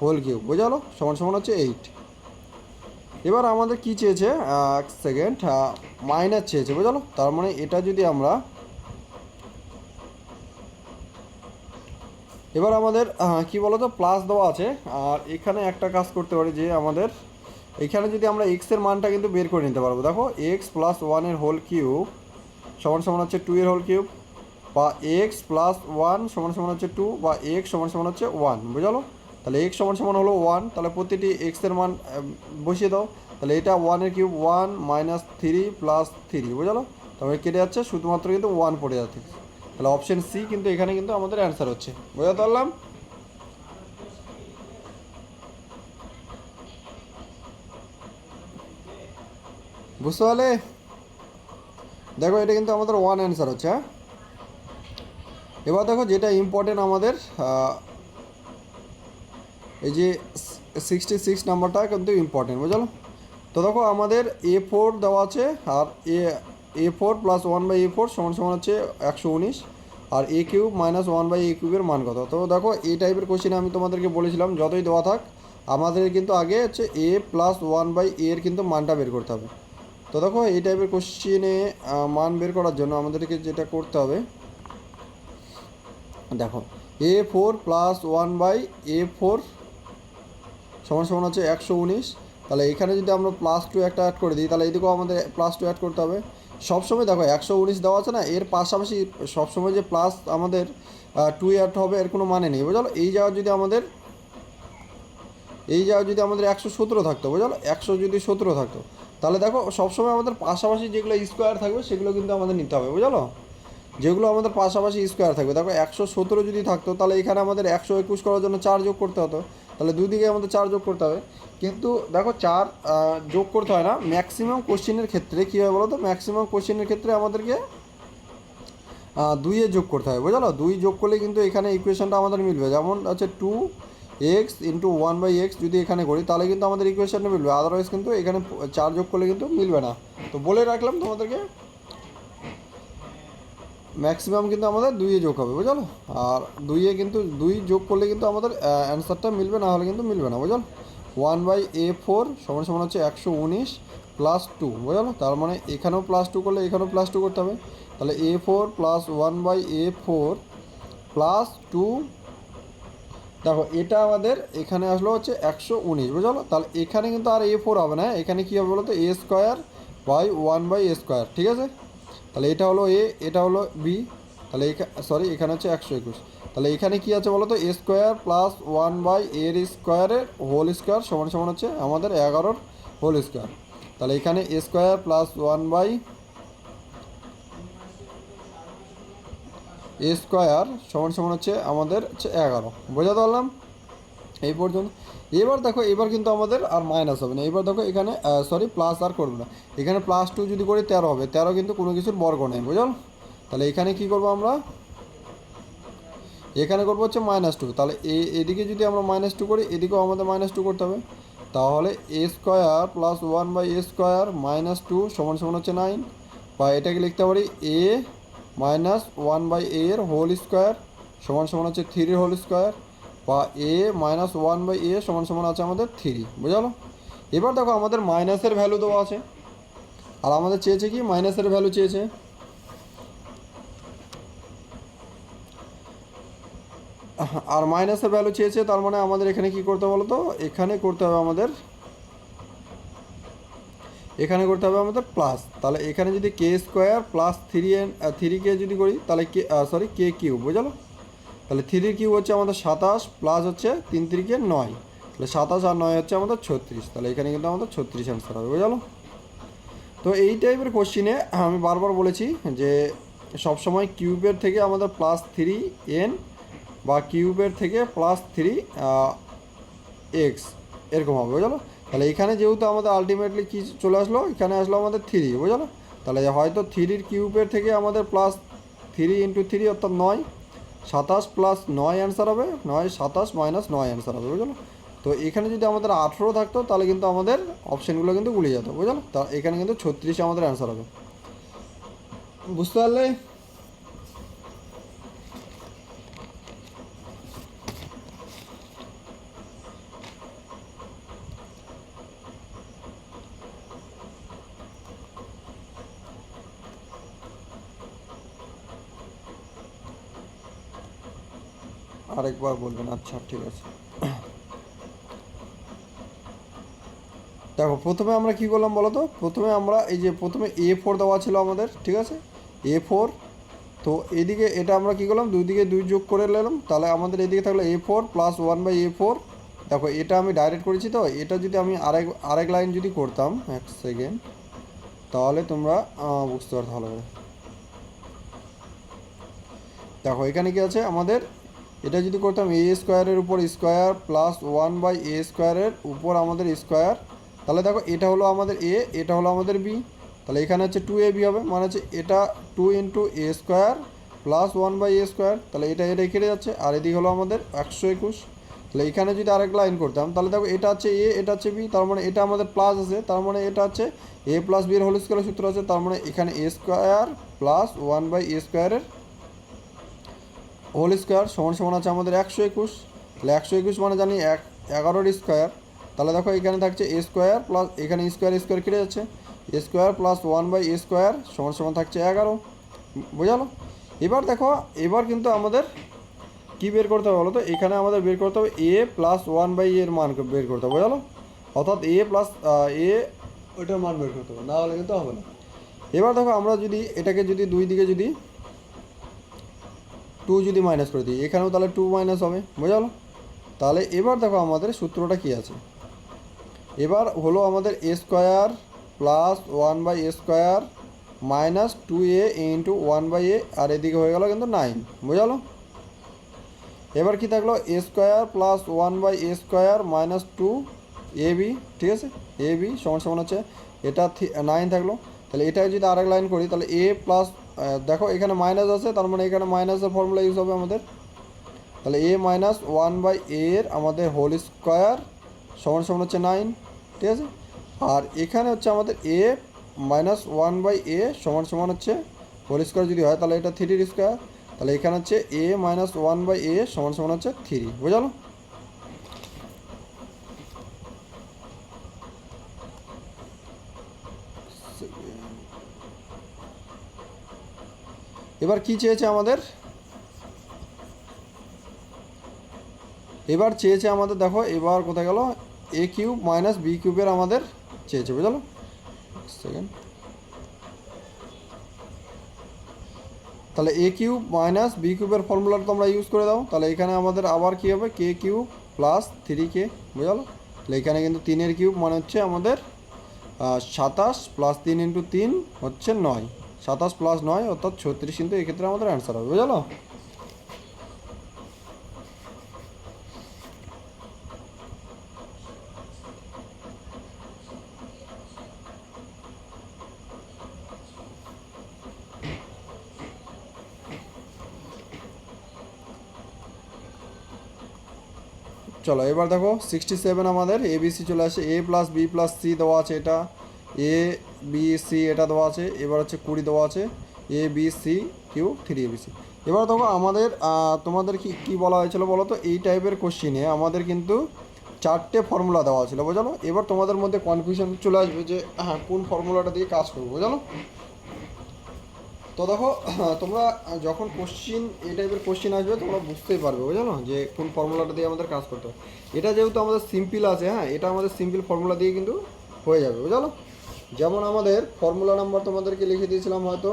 হোল কিউব, বুঝলো, সমান সমান হচ্ছে 8। এবার আমাদের কি চেয়েছে, এক সেকেন্ড, মাইনাস চেয়েছে, বুঝলো। তার মানে এটা যদি আমরা এবার আমাদের কি বলতো প্লাস দেওয়া আছে, আর এখানে একটা কাজ করতে পারি যে আমাদের এখানে যদি আমরা এক্সের মানটা কিন্তু বের করে নিতে পারবো। দেখো এক্স প্লাস ওয়ানের হোল কিউব সমান সমান হচ্ছে 2 এর হোল কিউব, বা এক্স প্লাস ওয়ান সমান সমান হচ্ছে 2, বা এক্স সমান সমান হচ্ছে 1, বুঝলো। তাহলে এক্স সমান সমান হলো 1, তাহলে প্রতিটি এক্সের মান বসিয়ে দাও। তাহলে এটা 1 এর কিউব 1 মাইনাস 3 প্লাস 3, বুঝলো। তারপরে কেটে যাচ্ছে, শুধুমাত্র কিন্তু 1 পড়ে যাচ্ছে। তাহলে অপশন সি কিন্তু এখানে কিন্তু আমাদের অ্যান্সার হচ্ছে, বুঝতে পারলাম। বুঝতে পারলে? দেখো এটা কিন্তু আমাদের 1 অ্যান্সার হচ্ছে, হ্যাঁ। এবার দেখো যেটা ইম্পর্টেন্ট আমাদের, এই যে 66 নাম্বারটা কিন্তু ইম্পর্টেন্ট, বুঝলো। তো দেখো আমাদের A4 দেওয়া আছে, আর A4 প্লাস 1/A4 সমান সমান হচ্ছে 119, আর A কিউব মাইনাস 1/A কিউবের মান কত। তো দেখো এই টাইপের কোশ্চেনে আমি তোমাদেরকে বলেছিলাম যতই দেওয়া থাক আমাদের কিন্তু আগে হচ্ছে A প্লাস 1/A এর কিন্তু মানটা বের করতে হবে। তো দেখো এই টাইপের কোশ্চেনে মান বের করার জন্য আমাদেরকে যেটা করতে হবে, দেখো A4 প্লাস 1/A4 সমান সমান হচ্ছে 119। তাহলে এখানে যদি আমরা +2 একটা অ্যাড করে দিই, তাহলে এদিকেও আমাদের +2 অ্যাড করতে হবে। সবসময় দেখো 119 দেওয়া আছে না, এর পাশাপাশি সবসময় যে প্লাস আমাদের 2 অ্যাড হবে এর কোনো মানে নেই, বুঝলো। এই জায়গায় যদি আমাদের 117 থাকতো, বুঝলো, 100 যদি 17 থাকতো, তাহলে দেখো সবসময় আমাদের পাশাপাশি যেগুলো স্কোয়ার থাকবে সেগুলো কিন্তু আমাদের নিতে হবে, বুঝলো। যেগুলো আমাদের পাশাপাশি স্কোয়ার থাকবে, দেখো 117 যদি থাকতো তাহলে এখানে আমাদের 121 করার জন্য 4 যোগ করতে হতো। তাহলে দুই দিকে আমাদের 4 যোগ করতে হবে। কিন্তু দেখো 4 যোগ করতে হয় না, ম্যাক্সিমাম কোশ্চেনের ক্ষেত্রে কী হয় বলো তো, ম্যাক্সিমাম কোশ্চেনের ক্ষেত্রে আমাদেরকে 2 যোগ করতে হয়, বুঝলো। 2 যোগ করলে কিন্তু এখানে ইকুয়েশনটা আমাদের মিলবে। যেমন হচ্ছে 2x ইন্টু 1/x যদি এখানে করি তাহলে কিন্তু আমাদের ইকুয়েশনটা মিলবে, আদারওয়াইজ কিন্তু এখানে 4 যোগ করলে কিন্তু মিলবে না। তো বলে রাখলাম তোমাদেরকে, ম্যাক্সিমাম কিন্তু আমাদের 2 যোগ হবে, বুঝলো। আর 2 যোগ করলে কিন্তু আমাদের অ্যান্সারটা মিলবে, না হলে কিন্তু মিলবে না, বুঝলো। 1/A4 সমান সমান হচ্ছে 119 প্লাস 2, বুঝলো। তার মানে এখানেও +2 করলে এখানেও +2 করতে হবে। তাহলে A4 প্লাস 1/A4 প্লাস 2, দেখো এটা আমাদের এখানে আসলো হচ্ছে 119, বুঝলো। তাহলে এখানে কিন্তু আর A4 হবে না, এখানে কী হবে বলো তো, A² / 1/A², ঠিক আছে। তাহলে এটা হলো এ, এটা হলো বি, তাহলে সরি এখানে হচ্ছে 121। তাহলে এখানে কি আছে বলো তো, A² plus 1/A² whole square সমান সমান হচ্ছে আমাদের 11 হোল স্কোয়ার। তাহলে এখানে A² প্লাস 1/A² সমান সমান হচ্ছে আমাদের হচ্ছে 11, বোঝাতে পারলাম এই পর্যন্ত। এবার দেখো এবার কিন্তু আমাদের আর মাইনাস হবে না, এবার দেখো এখানে সরি প্লাস আর করবো না, এখানে +2 যদি করি 13 হবে, 13 কিন্তু কোনো কিছুর বর্গ নেই, বুঝল। তাহলে এখানে কি করব আমরা, এখানে করবো হচ্ছে -2। তাহলে এদিকে যদি আমরা -2 করি, এদিকেও আমাদের -2 করতে হবে। তাহলে A² প্লাস 1/A² -2 সমান সমান হচ্ছে 9, বা এটাকে লিখতে পারি A মাইনাস 1/A এর হোল স্কোয়ার সমান সমান হচ্ছে 3 হোল স্কোয়ার, বা A মাইনাস 1/A সমান সমান আছে আমাদের 3, বুঝলো। এবার দেখো আমাদের মাইনাসের ভ্যালু দেওয়া আছে, আর আমাদের চেয়েছে কি, মাইনাসের ভ্যালু চেয়েছে। আর মাইনাসের ভ্যালু চেয়েছে, তার মানে আমাদের এখানে কি করতে হবে বলো তো, এখানে করতে হবে আমাদের প্লাস। তাহলে এখানে যদি K² প্লাস 3K যদি করি তাহলে K কিউব, বুঝলো। তাহলে 3 কিউব হচ্ছে আমাদের 27 প্লাস হচ্ছে 3 3 9, তাহলে 27 আর 9 হচ্ছে আমাদের 36। তাহলে এখানে কিন্তু আমাদের 36 অ্যান্সার হবে, বুঝলো। তো এই টাইপের কোশ্চিনে আমি বারবার বলেছি যে সবসময় কিউবের থেকে আমাদের +3n বা কিউবের থেকে +3x এরকম হবে, বুঝলো। তাহলে এখানে যেহেতু আমাদের আলটিমেটলি কী চলে আসলো, এখানে আসলো আমাদের 3, বুঝলো। তাহলে হয়তো 3 কিউবের থেকে আমাদের +3 × 3 অর্থাৎ 9, 27 প্লাস 9 অ্যান্সার হবে, 9 27 মাইনাস 9 অ্যান্সার হবে, বুঝলো। তো এখানে যদি আমাদের 18 থাকতো তাহলে কিন্তু আমাদের অপশানগুলো কিন্তু গুলিয়ে যেত, বুঝলো। তা এখানে কিন্তু 36 আমাদের অ্যান্সার হবে, বুঝতে পারলে। আরেকবার বলবেন, আচ্ছা ঠিক আছে। দেখো প্রথমে আমরা কি করলাম বলো তো, প্রথমে আমরা এই যে প্রথমে A4 দেওয়া ছিল আমাদের, ঠিক আছে, A4। তো এদিকে এটা আমরা কি করলাম, দুই দিকে 2 যোগ করে নিলাম, তাহলে আমাদের এদিকে থাকলো A4 প্লাস 1/A4। দেখো এটা আমি ডাইরেক্ট করেছি, তো এটা যদি আমি আরেক লাইন যদি করতাম, এক সেকেন্ড, তাহলে তোমরা বুঝতে পারতে ভালো করে। দেখো এখানে কি আছে আমাদের, এটা যদি করতাম এ স্কোয়ারের উপর স্কোয়ার প্লাস 1/A স্কোয়ারের উপর আমাদের স্কোয়ার, তাহলে দেখো এটা হলো আমাদের এ, এটা হলো আমাদের বি, তাহলে এখানে হচ্ছে 2AB হবে, মানে হচ্ছে এটা 2 into A square plus 1/A square, তাহলে এটা কেটে যাচ্ছে, আর এদিকে হলো আমাদের 121। তাহলে এখানে যদি আরেক লাইন করতাম, তাহলে দেখো এটা হচ্ছে এ, এটা হচ্ছে বি, তার মানে এটা আমাদের প্লাস আছে, তার মানে এটা হচ্ছে A প্লাস বি এর হোল স্কোয়ারের সূত্র আছে, তার মানে এখানে A স্কোয়ার প্লাস 1/A স্কোয়ারের হোল স্কোয়ার সমান সমান আছে আমাদের 121। তাহলে 121 মানে জানি 11 স্কোয়ার, তাহলে দেখো এখানে থাকছে A স্কোয়ার প্লাস, এখানে স্কোয়ার স্কোয়ার কেটে যাচ্ছে, A square plus 1/A square সমান সমান থাকছে 11। বোঝালো? এবার দেখো, এবার কিন্তু আমাদের কি বের করতে হবে বলো তো, এখানে আমাদের বের করতে হবে A প্লাস 1/A এর মান বের করতে হবে, বোঝালো? অর্থাৎ A প্লাস A ওইটার মান বের করতে হবে, না হলে কিন্তু হবে না। এবার দেখো আমরা যদি এটাকে যদি দুই দিকে যদি 2 যদি মাইনাস করে দিই, এখানেও তাহলে 2 মাইনাস হবে, বোঝালো? তাহলে এবার দেখো আমাদের সূত্রটা কী আছে, এবার হলো আমাদের A square plus 1/A square minus 2A into 1/A, আর এদিকে হয়ে গেল কিন্তু 9, বোঝালো? এবার কি থাকলো, A square plus 1/A square minus 2AB, ঠিক আছে, AB সমান সমান হচ্ছে এটা 9 থাকলো। তাহলে এটা যদি আরেক লাইন করি, তাহলে A প্লাস, দেখো এখানে মাইনাস আছে, তার মানে এখানে মাইনাসের ফর্মুলা ইউজ হবে আমাদের, তাহলে A মাইনাস 1/A এর আমাদের হোল স্কোয়ার সমান সমান হচ্ছে 9, ঠিক আছে। আর এখানে হচ্ছে আমাদের A মাইনাস 1/A সমান সমান হচ্ছে হোল স্কোয়ার যদি হয়, তাহলে এটা 3 স্কোয়ার, তাহলে এখানে হচ্ছে A মাইনাস 1/A সমান সমান হচ্ছে 3, বোঝালো? এবার কি চেয়েছে আমাদের, এবার চেয়েছে আমাদের, দেখো এবার কোথায় গেল, A কিউব মাইনাস B কিউবের আমাদের চেয়েছে, বুঝলো? সেকেন্ড, তাহলে A কিউব মাইনাস বি কিউবের ফর্মুলাটা তোমরা ইউজ করে দাও, তাহলে এখানে আমাদের আবার কী হবে, K কিউব প্লাস 3K, বুঝলো? তাহলে এখানে কিন্তু 3-এর কিউব মানে হচ্ছে আমাদের 27 প্লাস 3 ইন্টু 3 হচ্ছে 9, 27 প্লাস 9 অর্থাৎ 36, কিন্তু এক্ষেত্রে আমাদের অ্যান্সার হবে, বুঝলো? চলো এবার দেখো 67 আমাদের ABC চলে আসে, A plus B plus C দেওয়া আছে, এটা ABC এটা দেওয়া আছে, এবার হচ্ছে 20 দেওয়া আছে, ABC³ 3ABC। এবার দেখো আমাদের তোমাদের কি বলা হয়েছিল বলো তো, এই টাইপের কোশ্চিনে আমাদের কিন্তু 4টে ফর্মুলা দেওয়া ছিল, বোঝালো? এবার তোমাদের মধ্যে কনফিউশন চলে আসবে যে হ্যাঁ কোন ফর্মুলাটা দিয়ে কাজ করবো, বোঝালো? তো দেখো তোমরা যখন কোশ্চিন এই টাইপের কোশ্চিন আসবে, তোমরা বুঝতেই পারবে, বুঝলো, যে কোন ফর্মুলাটা দিয়ে আমাদের কাজ করতে হবে। এটা যেহেতু আমাদের সিম্পল আছে, হ্যাঁ এটা আমাদের সিম্পল ফর্মুলা দিয়ে কিন্তু হয়ে যাবে, বুঝলো? যেমন আমাদের ফর্মুলা নাম্বার তোমাদেরকে লিখে দিয়েছিলাম হয়তো,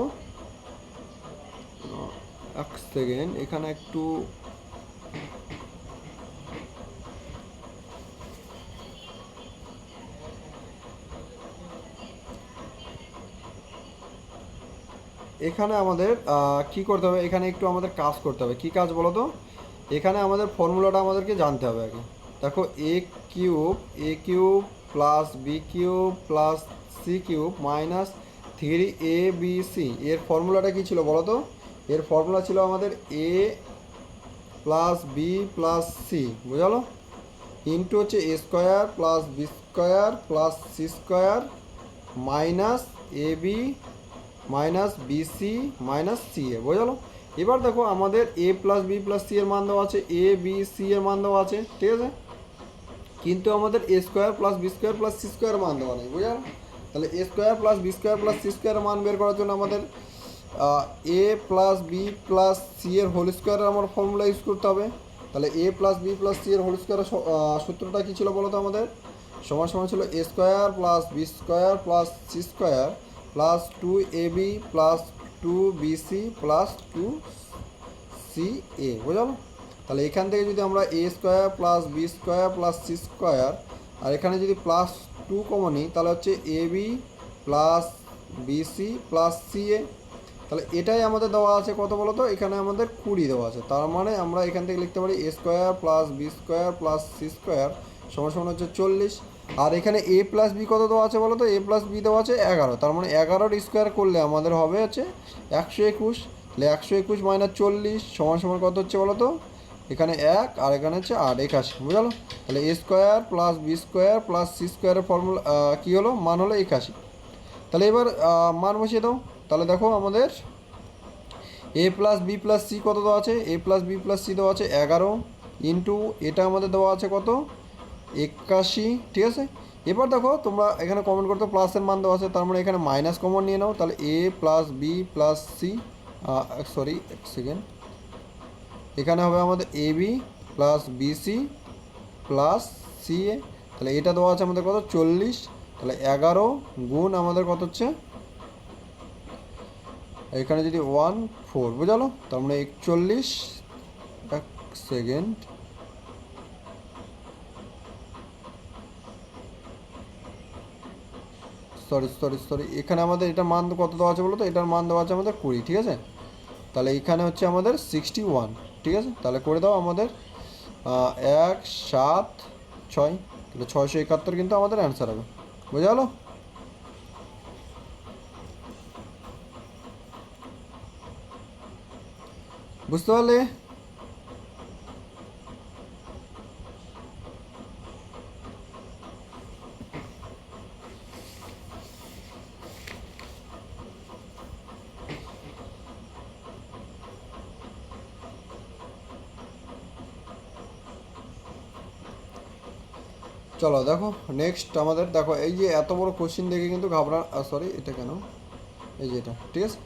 এক সেকেন্ড, এখানে একটু এখানে আমাদের কি করতে হবে, এখানে একটু আমাদের কাজ করতে হবে, কি কাজ বলো তো, এখানে আমাদের ফর্মুলাটা আমাদেরকে জানতে হবে আগে। দেখো A cube plus B cube plus C cube minus 3ABC, এর ফর্মুলাটা কী ছিল বলো তো, এর ফর্মুলা ছিল আমাদের A plus B plus C, বুঝালো, ইন্টু হচ্ছে A square plus B square plus C square minus AB minus BC minus CA, বোঝালো? এবার দেখো আমাদের A plus B plus C এর মান দেওয়া আছে, ABC এর মান দেওয়া আছে, ঠিক আছে, কিন্তু আমাদের A square plus B square plus C square মান দেওয়া নেই, বুঝালো? তাহলে A square plus B square plus C square মান বের করার জন্য আমাদের A plus B plus C এর হোল স্কোয়ারের আমার ফর্মুলা ইউজ করতে হবে, তাহলে A plus B plus C এর হোল স্কোয়ারের সূত্রটা কী ছিল বলো তো আমাদের? সমান সমান ছিল A square plus B square plus C square plus 2ab plus 2bc plus 2ca, বুঝলো? তাহলে এখান থেকে যদি আমরা A square plus B square plus C square আর এখানে যদি প্লাস 2 কমন নিই তাহলে হচ্ছে ab plus BC plus CA. তাহলে এটাই আমাদের দেওয়া আছে কত বলো তো? এখানে আমাদের 20 দেওয়া আছে। তার মানে আমরা এখান থেকে লিখতে পারি A square plus B square plus C square সমান সমান হচ্ছে 40। আর এখানে এ প্লাস বি কত দেওয়া আছে বলো তো? এ প্লাস বি দেওয়া আছে 11। তার মানে 11 স্কোয়ার করলে আমাদের হবে হচ্ছে 121। তাহলে 121 মাইনাস 40 সমান সমান কত হচ্ছে বলো তো? এখানে 1 আর এখানে হচ্ছে 8, 81, বুঝলো? তাহলে A square plus B square plus সি স্কোয়ারের ফর্মুলা কী হলো? মান হলো 81। তাহলে এবার মান বসিয়ে দাও। তাহলে দেখো আমাদের A plus B plus C কত দেওয়া আছে? A plus B plus C দেওয়া আছে 11 ইন্টু এটা আমাদের দেওয়া আছে কত? 81, ঠিক আছে? এবার দেখো তোমরা এখানে কমেন্ট করতে প্লাসের মান দেওয়া আছে, তার মানে এখানে মাইনাস কমন নিয়ে নাও। তাহলে A plus B plus C, sorry এক সেকেন্ড, এখানে হবে আমাদের A B plus BC plus C A. তাহলে এটা দেওয়া আছে আমাদের কত? 40। তাহলে 11 গুণ আমাদের কত হচ্ছে? এখানে যদি 14, বুঝালো? তার মানে 41, এক সেকেন্ড, সরি এখানে আমাদের এটার মান কত দেওয়া আছে বলো তো? এটার মান দেওয়া আছে আমাদের 20, ঠিক আছে? তাহলে এখানে হচ্ছে আমাদের 61, ঠিক আছে? তাহলে করে দাও আমাদের 176, তাহলে 671 কিন্তু আমাদের অ্যান্সার হবে, বুঝা গেলো? বুঝতে পারলে? চলো দেখো নেক্সট আমাদের, দেখো এই যে এত বড় কোশ্চিন দেখে কিন্তু সরি এটা কেন, এই যে এটা, ঠিক আছে?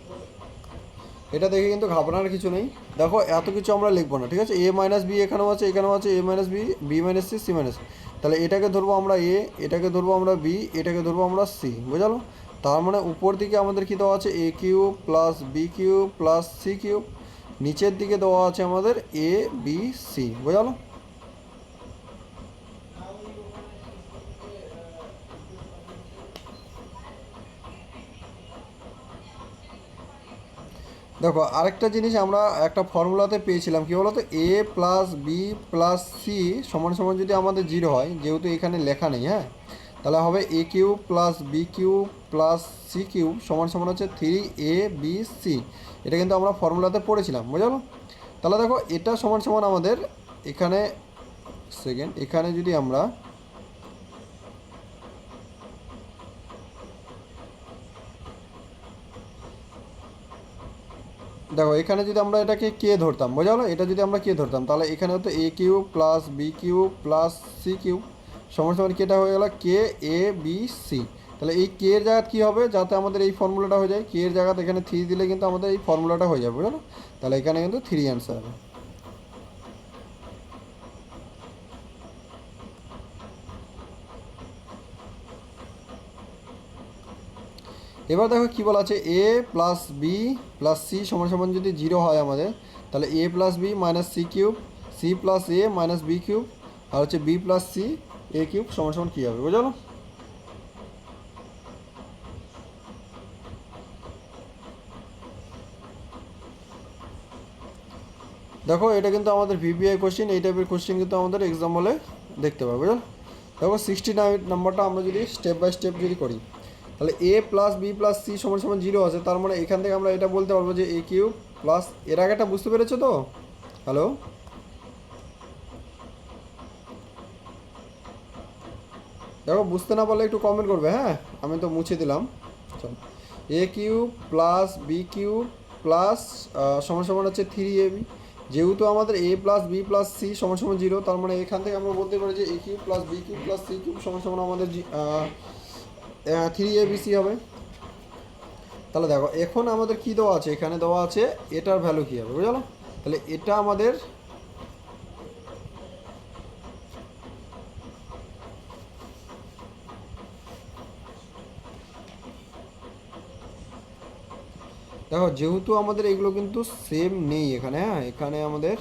এটা দেখে কিন্তু ঘাবড়ানোর কিছু নেই। দেখো এত কিছু আমরা লিখবো না, ঠিক আছে? এ মাইনাস বি এখানেও আছে, এখানেও আছে, A minus B, B minus C, C minus. তাহলে এটাকে ধরবো আমরা এ, এটাকে ধরবো আমরা বি, এটাকে ধরবো আমরা সি, বুঝালো? তার মানে উপর দিকে আমাদের কী দেওয়া আছে? A cube plus B cube plus C cube, নিচের দিকে দেওয়া আছে আমাদের এ বি সি, বুঝালো? দেখো আরেকটা জিনিস আমরা একটা ফর্মুলাতে পেয়েছিলাম, কী বলো তো? এ প্লাস বি প্লাস সি সমান সমান যদি আমাদের 0 হয়, যেহেতু এখানে লেখা নেই, হ্যাঁ, তাহলে হবে A cube plus B cube plus C cube সমান সমান হচ্ছে 3ab সি। এটা কিন্তু আমরা ফর্মুলাতে পড়েছিলাম, বুঝলো? তাহলে দেখো এটা সমান সমান আমাদের এখানে সেকেন্ড, এখানে যদি আমরা দেখো এখানে যদি আমরা এটাকে কে ধরতাম, বোঝা গেলো? এটা যদি আমরা কে ধরতাম তাহলে এখানে হতো A cube plus B cube plus C cube সমান সমান কেটা হয়ে গেল কে এ বি সি। তাহলে এই কে এর জায়গা কী হবে? যাতে আমাদের এই ফর্মুলাটা হয়ে যায়, কে এর জায়গাতে এখানে 3 দিলে কিন্তু আমাদের এই ফর্মুলাটা হয়ে যাবে, বুঝলো? তাহলে এখানে কিন্তু 3 অ্যান্সার হবে। এবার দেখো কী বলা আছে? A plus B plus C সমান সমান যদি 0 হয় আমাদের, তাহলে A plus B minus C cube, C plus A minus B cube, আর হচ্ছে B plus C A cube সমান সমান কী হবে, বুঝলো? দেখো এটা কিন্তু আমাদের ভিপিআই কোশ্চেন, এই টাইপের কোশ্চেন কিন্তু আমাদের এক্সাম হলে দেখতে পাবে, বুঝলো? দেখো 69 নম্বরটা আমরা যদি স্টেপ বাই স্টেপ যদি করি, তাহলে A plus B plus C সমান সমান 0 আছে, তার মানে এখান থেকে আমরা এটা বলতে পারবো যে এ কিউব প্লাস, এর আগেটা বুঝতে পেরেছো তো? হ্যালো, দেখো বুঝতে না পারলে একটু কমেন্ট করবে, হ্যাঁ? আমি তো মুছে দিলাম। চলো, A cube plus B cube plus সমান সমান হচ্ছে 3ab। যেহেতু আমাদের A plus B plus C সমান সমান 0, তার মানে এখান থেকে আমরা বলতে পারি যে A cube plus B cube plus C cube সমান সমান আমাদের 3abc হবে। তাহলে দেখো এখন আমাদের কী দেওয়া আছে? এখানে দেওয়া আছে এটার ভ্যালু কী হবে, বুঝলো? তাহলে এটা আমাদের দেখো যেহেতু আমাদের এগুলো কিন্তু সেম নেই এখানে, হ্যাঁ এখানে আমাদের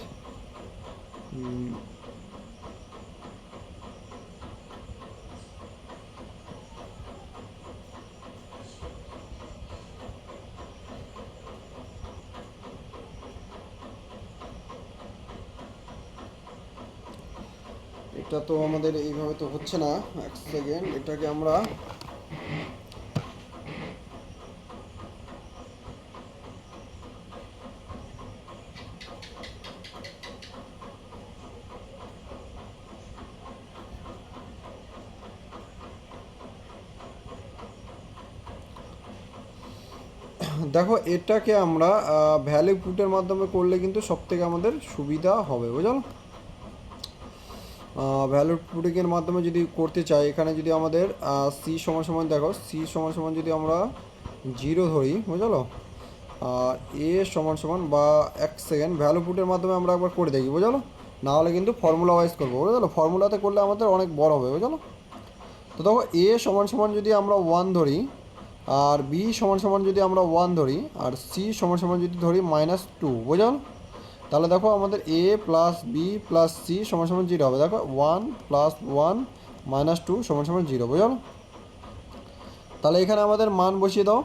এটা তো আমাদের এইভাবে তো হচ্ছে না। এক সেকেন্ড, এটাকে আমরা দেখো এটাকে আমরা ভ্যালু পুটের মাধ্যমে করলে কিন্তু সব থেকে আমাদের সুবিধা হবে, বুঝলো। ভ্যালু পুটিংয়ের মাধ্যমে যদি করতে চাই, এখানে যদি আমাদের সি সমান সমান, দেখো সি সমান সমান যদি আমরা 0 ধরি, বুঝলো, এ সমান সমান বা এক সেকেন্ড ভ্যালু পুটের মাধ্যমে আমরা একবার করে দেখি, বুঝলো। না হলে কিন্তু ফর্মুলা ওয়াইজ করবো, বুঝলো, ফর্মুলাতে করলে আমাদের অনেক বড় হবে, বুঝলো। তো দেখো এ সমান সমান যদি আমরা 1 ধরি, আর বি সমান সমান যদি আমরা 1 ধরি, আর সি সমান সমান যদি ধরি -2, বুঝলো। তাহলে দেখো আমাদের A plus B plus C সমান সমান 0 হবে। দেখো 1 + 1 - 2 সমান সমান 0, বুঝলো। তাহলে এখানে আমাদের মান বসিয়ে দাও।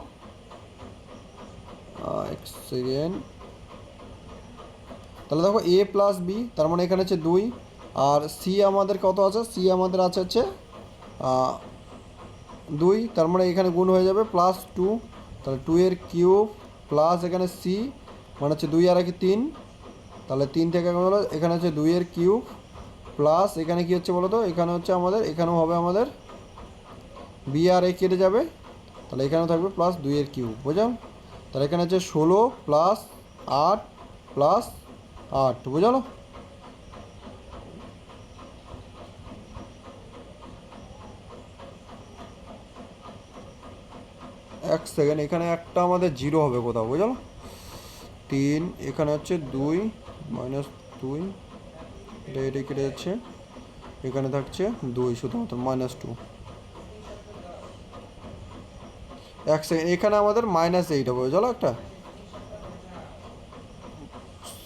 এক সেকেন্ড, তাহলে দেখো এ প্লাস বি, তার মানে এখানে হচ্ছে 2, আর সি আমাদের কত আছে, সি আমাদের আছে হচ্ছে 2, তার মানে এখানে গুণ হয়ে যাবে +2, তাহলে 2 এর কিউব প্লাস এখানে সি মানে হচ্ছে 2 আর 1 3, তাহলে 3 থেকে হলো এখানে হচ্ছে 2 এর কিউব প্লাস এখানে কী হচ্ছে বলো তো, এখানে হচ্ছে আমাদের, এখানেও হবে আমাদের বি আর এ কেটে যাবে, তাহলে এখানেও থাকবে +2 এর কিউব, বুঝলাম। তাহলে এখানে হচ্ছে 16 + 8 + 8, বুঝলো। এক সেকেন্ড, এখানে একটা আমাদের 0 হবে কোথাও, বুঝলো। 3, এখানে হচ্ছে 2 -2, এটা কেটে যাচ্ছে, এখানে থাকছে 2 শুধুমাত্র -2। এক সেকেন্ড, এখানে আমাদের -8 হবে, বুঝলো। একটা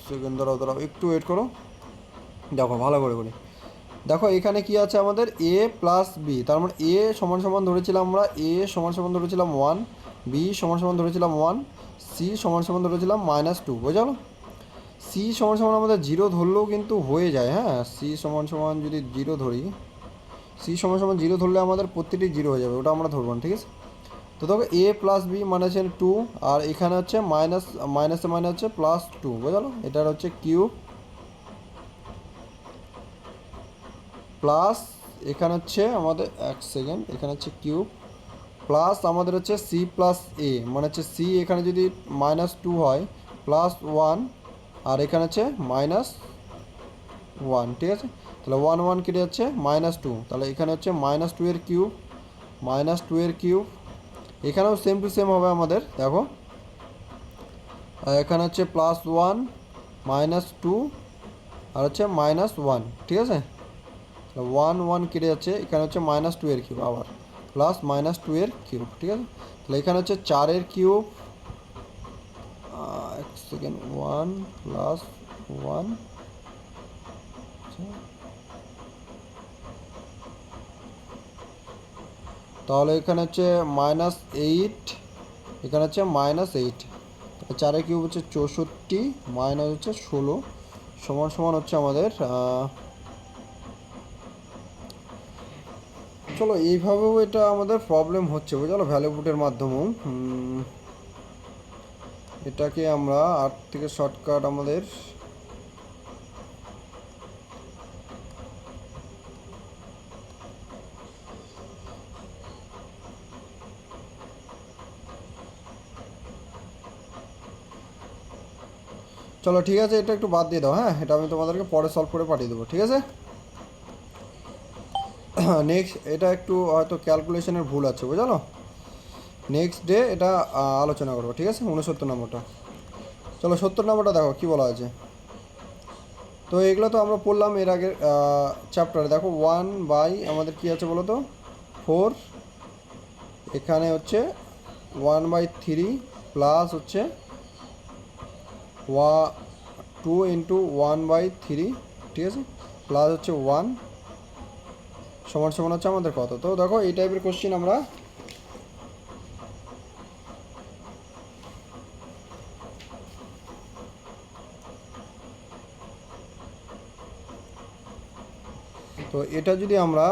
সেকেন্ড, দাঁড়াও একটু ওয়েট করো, দেখো ভালো করে করি। দেখো এখানে কি আছে আমাদের এ প্লাস বি, তার মানে এ সমান সমান ধরেছিলাম আমরা, এ সমান সমান ধরেছিলাম 1, বি সমান সমান ধরেছিলাম 1, সি সমান সমান ধরেছিলাম -2, বুঝলো। সি সমান সমান আমাদের 0 ধরলেও কিন্তু হয়ে যায়, হ্যাঁ সি সমান সমান যদি 0 ধরি, সি সমান সমান 0 ধরলে আমাদের প্রত্যেকটি 0 হয়ে যাবে, ওটা আমরা ধরবো না, ঠিক আছে। তো দেখো এ প্লাস বি মানে হচ্ছে 2, আর এখানে হচ্ছে মাইনাসে মানে হচ্ছে +2, বুঝলো। এটার হচ্ছে কিউব প্লাস এখানে হচ্ছে আমাদের, এক সেকেন্ড, এখানে হচ্ছে কিউব প্লাস আমাদের হচ্ছে সি প্লাস এ মানে হচ্ছে সি, এখানে যদি -2 হয় +1, আর এখানে হচ্ছে -1, ঠিক আছে। তাহলে 1 1 কেটে যাচ্ছে -2, তাহলে এখানে হচ্ছে -2 এর কিউব, -2 এর কিউব, এখানেও সেম টু সেম হবে আমাদের, দেখো এখানে হচ্ছে +1 -2 আর হচ্ছে -1, ঠিক আছে। 1 1 কেটে যাচ্ছে, এখানে হচ্ছে -2 এর কিউব, আবার প্লাস -2 এর কিউব, ঠিক আছে। তাহলে এখানে হচ্ছে 4 এর কিউব, এক সেকেন্ড, 1 + 1, তাহলে এখানে হচ্ছে -8, এখানে হচ্ছে -8, 4 এর কিউব হচ্ছে 64 মাইনাস হচ্ছে 16 সমান সমান হচ্ছে আমাদের, চলো এইভাবেও এটা আমাদের প্রবলেম হচ্ছে, বুঝলো, ভ্যালু পুটের মাধ্যমেও। এটাকে আমরা 8 থেকে শর্টকাট আমাদের, চলো ঠিক আছে, এটা একটু বাদ দিয়ে দাও, হ্যাঁ এটা আমি তোমাদেরকে পরে সলভ করে পাঠিয়ে দেবো, ঠিক আছে। নেক্সট, এটা একটু হয়তো ক্যালকুলেশনের ভুল আছে, বুঝলো। নেক্সট ডে এটা আলোচনা করবো, ঠিক আছে। 69 নম্বরটা, চলো 70 নম্বরটা দেখো কি বলা আছে। তো এগুলো তো আমরা পড়লাম এর আগের চ্যাপ্টারে। দেখো 1 বাই আমাদের কী আছে বলো তো, 4, এখানে হচ্ছে 1/3 প্লাস হচ্ছে টু ইন্টু 1/3, ঠিক আছে, প্লাস হচ্ছে 1 সমান সমান হচ্ছে আমাদের কত। তো দেখো এই টাইপের কোশ্চেন আমরা তো এটা যদি আমরা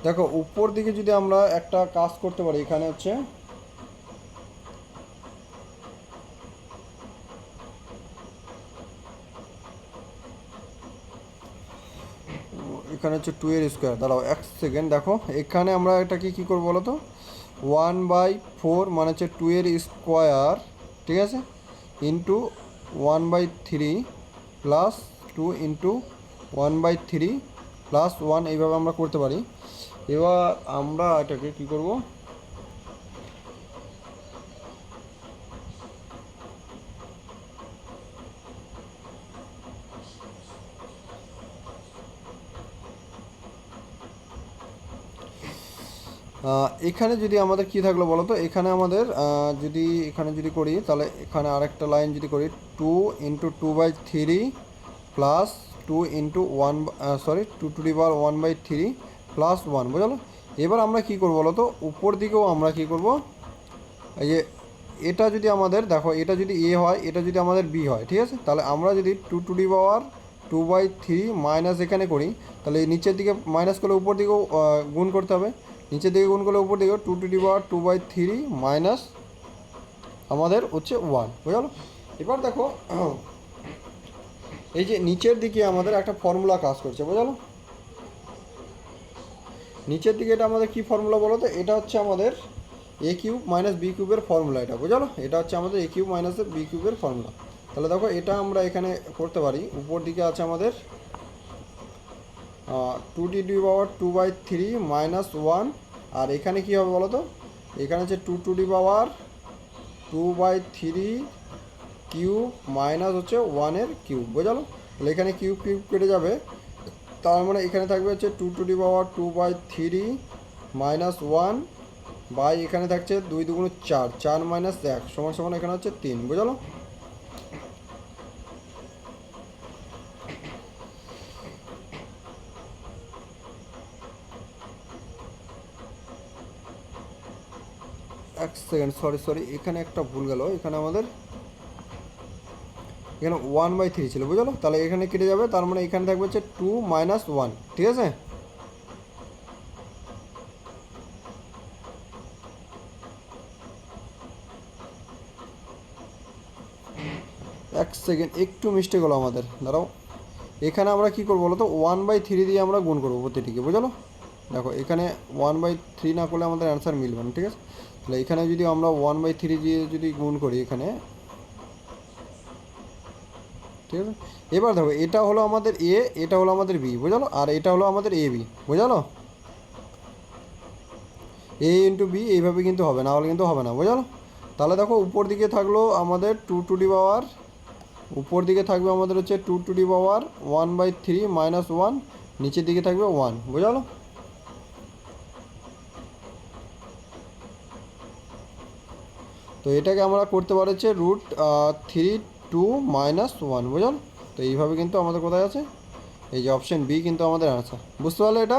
দেখো উপর দিকে যদি আমরা একটা কাজ করতে পারি, এখানে হচ্ছে এখানে হচ্ছে 2 এর স্কোয়ার, দাঁড়াও 1 সেকেন্ড। দেখো এখানে আমরা এটাকে কী করবো বলো তো, 1/4 মানে হচ্ছে 2 এর স্কোয়ার, ঠিক আছে, ইন্টু 1/3 প্লাস 2 ইন্টু 1/3 প্লাস 1, এইভাবে আমরা করতে পারি। এবার আমরা এটাকে কী করব, এখানে যদি আমাদের কি থাকলো বলো তো, এখানে আমাদের যদি এখানে যদি করি তাহলে এখানে আরেকটা লাইন যদি করি, 2 into 2/3 plus 2 into 1, sorry 2^1/3 plus 1, বুঝলো। এবার আমরা কি করবো বলো তো, উপর দিকেও আমরা কি করব, এই যে এটা যদি আমাদের দেখো এটা যদি এ হয়, এটা যদি আমাদের বি হয়, ঠিক আছে, তাহলে আমরা যদি 2^2/3 মাইনাস এখানে করি, তাহলে এই নিচের দিকে মাইনাস করলে উপর দিকেও গুণ করতে হবে, নিচের দিকে গুণ করলে উপর দিকেও 2^2/3 মাইনাস আমাদের হচ্ছে 1, বুঝলো। এবার দেখো এই যে নিচের দিকে আমাদের একটা ফর্মুলা কাজ করছে, বুঝলো। নিচের দিকে এটা আমাদের কি ফর্মুলা বলো তো, এটা হচ্ছে আমাদের a³ মাইনাস b³ ফর্মুলা, এটা বুঝলো, এটা হচ্ছে আমাদের a³ মাইনাস b³ ফর্মুলা। তাহলে দেখো এটা আমরা এখানে করতে পারি, উপর দিকে আছে আমাদের 2^2/3 মাইনাস 1, আর এখানে কী হবে বলো তো, এখানে হচ্ছে 2^2/3 কিউব মাইনাস হচ্ছে 1-এর কিউব, বুঝলো। তাহলে এখানে কিউব কিউব কেটে যাবে, তার মানে এখানে থাকবে হচ্ছে 2^2/3 মাইনাস 1 বাই এখানে থাকছে 2 2 4, 4 মাইনাস 1 সমান সমান এখানে হচ্ছে 3, বুঝলো। এক সেকেন্ড, সরি এখানে একটা ভুল গেল, এখানে আমাদের এখানে 1/3 ছিল, বুঝলো। তাহলে এখানে কেটে যাবে, তার মানে এখানে থাকবে হচ্ছে 2 মাইনাস 1, ঠিক আছে। এক সেকেন্ড, একটু মিস্টেক হলো আমাদের, দাঁড়াও। এখানে আমরা কী করবো বলো তো, 1/3 দিয়ে আমরা গুণ করবো প্রতিটিকে, বুঝলো। দেখো এখানে 1/3 না করলে আমাদের অ্যান্সার মিলবে না, ঠিক আছে। তাহলে এখানে যদি আমরা 1/3 দিয়ে যদি গুণ করি এখানে, ঠিক আছে। এবার দেখো এটা হলো আমাদের এ, এটা হলো আমাদের বি, বুঝলো, আর এটা হলো আমাদের এ বি, বুঝলো। এ ইন্টু বি এইভাবে কিন্তু হবে না, হলে কিন্তু হবে না, বুঝলো। তাহলে দেখো উপর দিকে থাকলো আমাদের 2^, উপর দিকে থাকবে আমাদের হচ্ছে 2^1/3 মাইনাস 1, নিচের দিকে থাকবে 1, বুঝলো। তো এটাকে আমরা করতে পারি হচ্ছে √3 মাইনাস 1, বুঝলো। তো এইভাবে কিন্তু আমাদের কোথায় আছে, এই যে অপশান বি কিন্তু আমাদের আনসার, বুঝতে পারলে এটা।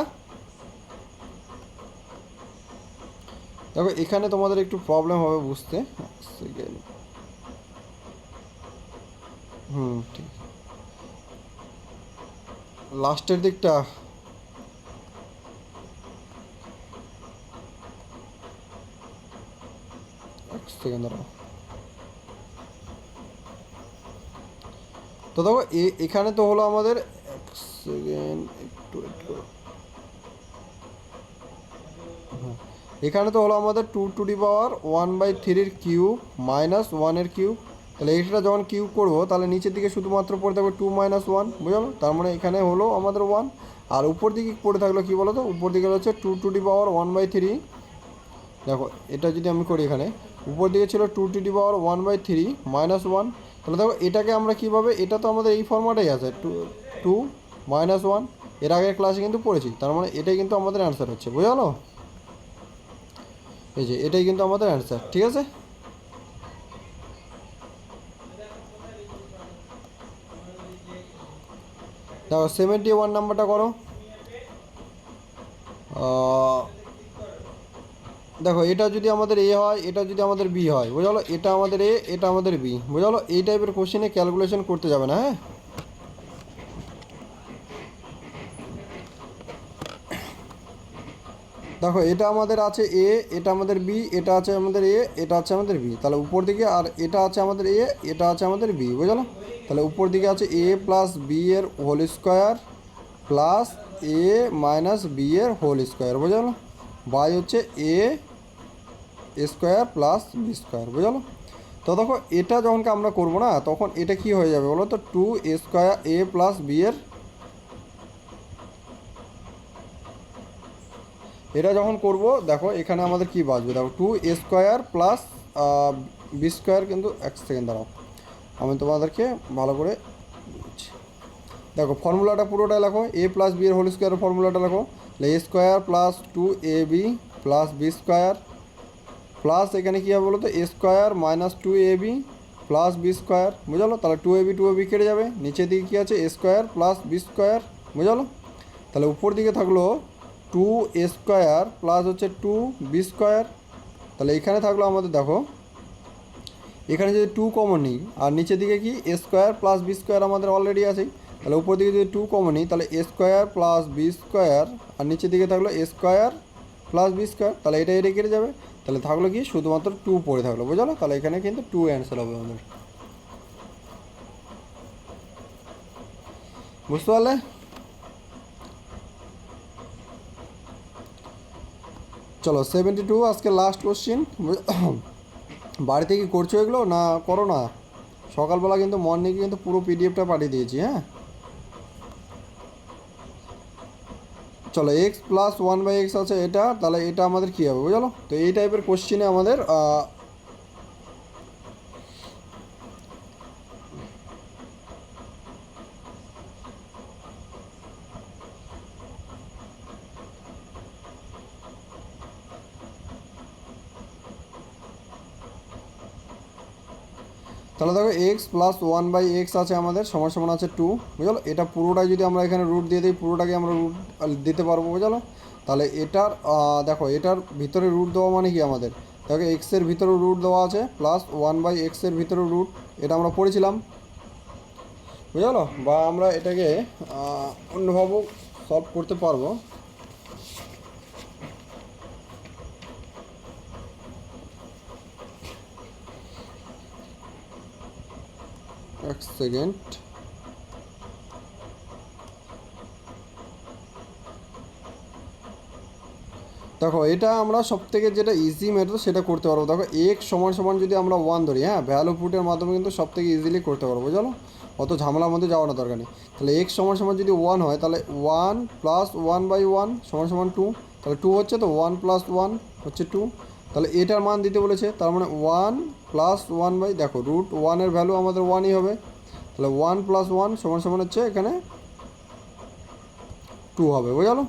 দেখো এখানে তোমাদের একটু প্রবলেম হবে বুঝতে, সেকেন্ড, ঠিক, লাস্টের দিকটা এক সেকেন্ড দাঁড়াও। তো দেখো এখানে তো হলো আমাদের, এক সেকেন্ড একটু একটু, এখানে তো হলো আমাদের 2^1/3 কিউব মাইনাস 1-এর কিউব। তাহলে এইটা যখন কিউব করবো তাহলে নিচের দিকে শুধুমাত্র পড়ে থাকবে 2 মাইনাস 1, বুঝলো। তার মানে এখানে হলো আমাদের 1, আর উপর দিকে পড়ে থাকলো কী বলো তো, উপর দিকে হচ্ছে 2^1/3। দেখো এটা যদি আমি করি, এখানে উপর দিকে ছিল 2^1/3 মাইনাস 1। তাহলে দেখো এটাকে আমরা কীভাবে, এটা তো আমাদের এই ফর্ম্যাটেই আছে, 2 মাইনাস 1, এর আগের ক্লাসে কিন্তু পড়েছি, তার মানে এটাই কিন্তু আমাদের অ্যান্সার হচ্ছে, বুঝা গেলো? এই যে এটাই কিন্তু আমাদের অ্যান্সার, ঠিক আছে? দেখো 71 নাম্বারটা করো। দেখো এটা যদি আমাদের এ হয়, এটা যদি আমাদের বি হয়, বুঝলো? এটা আমাদের এ, এটা আমাদের বি, বুঝলো? এই টাইপের কোশ্চেনে ক্যালকুলেশন করতে যাবে না, হ্যাঁ? দেখো এটা আমাদের আছে এ, এটা আমাদের বি, এটা আছে আমাদের এ, এটা আছে আমাদের বি, তাহলে উপর দিকে, আর এটা আছে আমাদের এ, এটা আছে আমাদের বি, বুঝলো? তাহলে উপর দিকে আছে এ প্লাস বি এর whole square plus A minus B এর হোল স্কোয়ার, বুঝলো? বাই হচ্ছে এ স্কোয়ার প্লাস বি স্কোয়ার, বুঝলো? তো দেখো এটা যখন আমরা করবো না, তখন এটা কি হয়ে যাবে বলো তো? টু এ স্কোয়ার এ প্লাস বি এর, এটা যখন করব দেখো এখানে আমাদের কি বাঁচবে, দেখো টু এ স্কোয়ার প্লাস বি স্কোয়ার, কিন্তু এক সেকেন্ড দাঁড়াও, আমি তোমাদেরকে ভালো করে বলছি। দেখো ফর্মুলাটা পুরোটা লেখো, এ প্লাস বি এর হোল স্কোয়ারের ফর্মুলাটা লেখো, A square plus two A B plus B square plus এখানে কী হবে বলো তো? A square minus two A B plus B square, বুঝলো? তাহলে টু এ বি কেটে যাবে, নিচের দিকে কী আছে? এ স্কোয়ার প্লাস বি স্কোয়ার, বুঝলো? তাহলে উপর দিকে থাকলো টু এ স্কোয়ার প্লাস হচ্ছে টু বি স্কোয়ার, তাহলে এখানে থাকলো আমাদের, দেখো এখানে যদি টু কমন নিই, আর নিচের দিকে কি এ স্কোয়ার প্লাস বি স্কোয়ার আমাদের অলরেডি আছে, তাহলে উপর দিকে যদি টু কমন নিই, তাহলে A square plus B square, আর নিচের দিকে থাকলো এ স্কোয়ার প্লাস বি স্কোয়ার, তাহলে এটা কেটে যাবে, তাহলে থাকলো কি শুধুমাত্র টু পড়ে থাকলো, বুঝলো? তাহলে এখানে কিন্তু টু অ্যান্সার হবে আমাদের, বুঝতে পারলে? চলো 72 আজকে লাস্ট কোশ্চিন। বাড়িতে কি করছো এগুলো না করো না? সকালবেলা কিন্তু মর্নিংয়ে কিন্তু পুরো পিডিএফটা পাঠিয়ে দিয়েছি, হ্যাঁ? চলো X plus one by X আছে এটা, তাহলে এটা আমাদের কী হবে বুঝলো? তো এই টাইপের কোশ্চিনে আমাদের তাহলে দেখো X plus one by X আছে আমাদের, সমান সমান আছে টু, বুঝলো? এটা পুরোটাই যদি আমরা এখানে রুট দিয়ে দিই, পুরোটাকে আমরা রুট দিতে পারবো, বুঝলো? তাহলে এটার দেখো এটার ভিতরে রুট দেওয়া মানে কি আমাদের, দেখো এক্সের ভিতরেও রুট দেওয়া আছে প্লাস ওয়ান বাই এক্সের ভিতরেও রুট, এটা আমরা পড়েছিলাম, বুঝলো? বা আমরা এটাকে অন্যভাবেও সলভ করতে পারবো। এক সেকেন্ড, দেখো এটা আমরা সব থেকে যেটা ইজি মেথড সেটা করতে পারবো। দেখো এক্স সমান সমান যদি আমরা ওয়ান ধরি, হ্যাঁ, ভ্যালু পুটের মাধ্যমে কিন্তু সব থেকে ইজিলি করতে পারবো, বুঝলো? অত ঝামেলার মধ্যে যাওয়ার দরকার নেই। তাহলে এক্স সমান সমান যদি ওয়ান হয়, তাহলে one plus one by one সমান সমান টু, তাহলে টু হচ্ছে, তো ওয়ান প্লাস ওয়ান হচ্ছে টু, তাহলে এটার মান দিতে বলেছে, তার মানে ওয়ান প্লাস ওয়ান বাই, দেখো রুট ওয়ানের ভ্যালু আমাদের ওয়ানই হবে, তাহলে ওয়ান প্লাস ওয়ান সমান সমান হচ্ছে এখানে টু হবে, বুঝলো?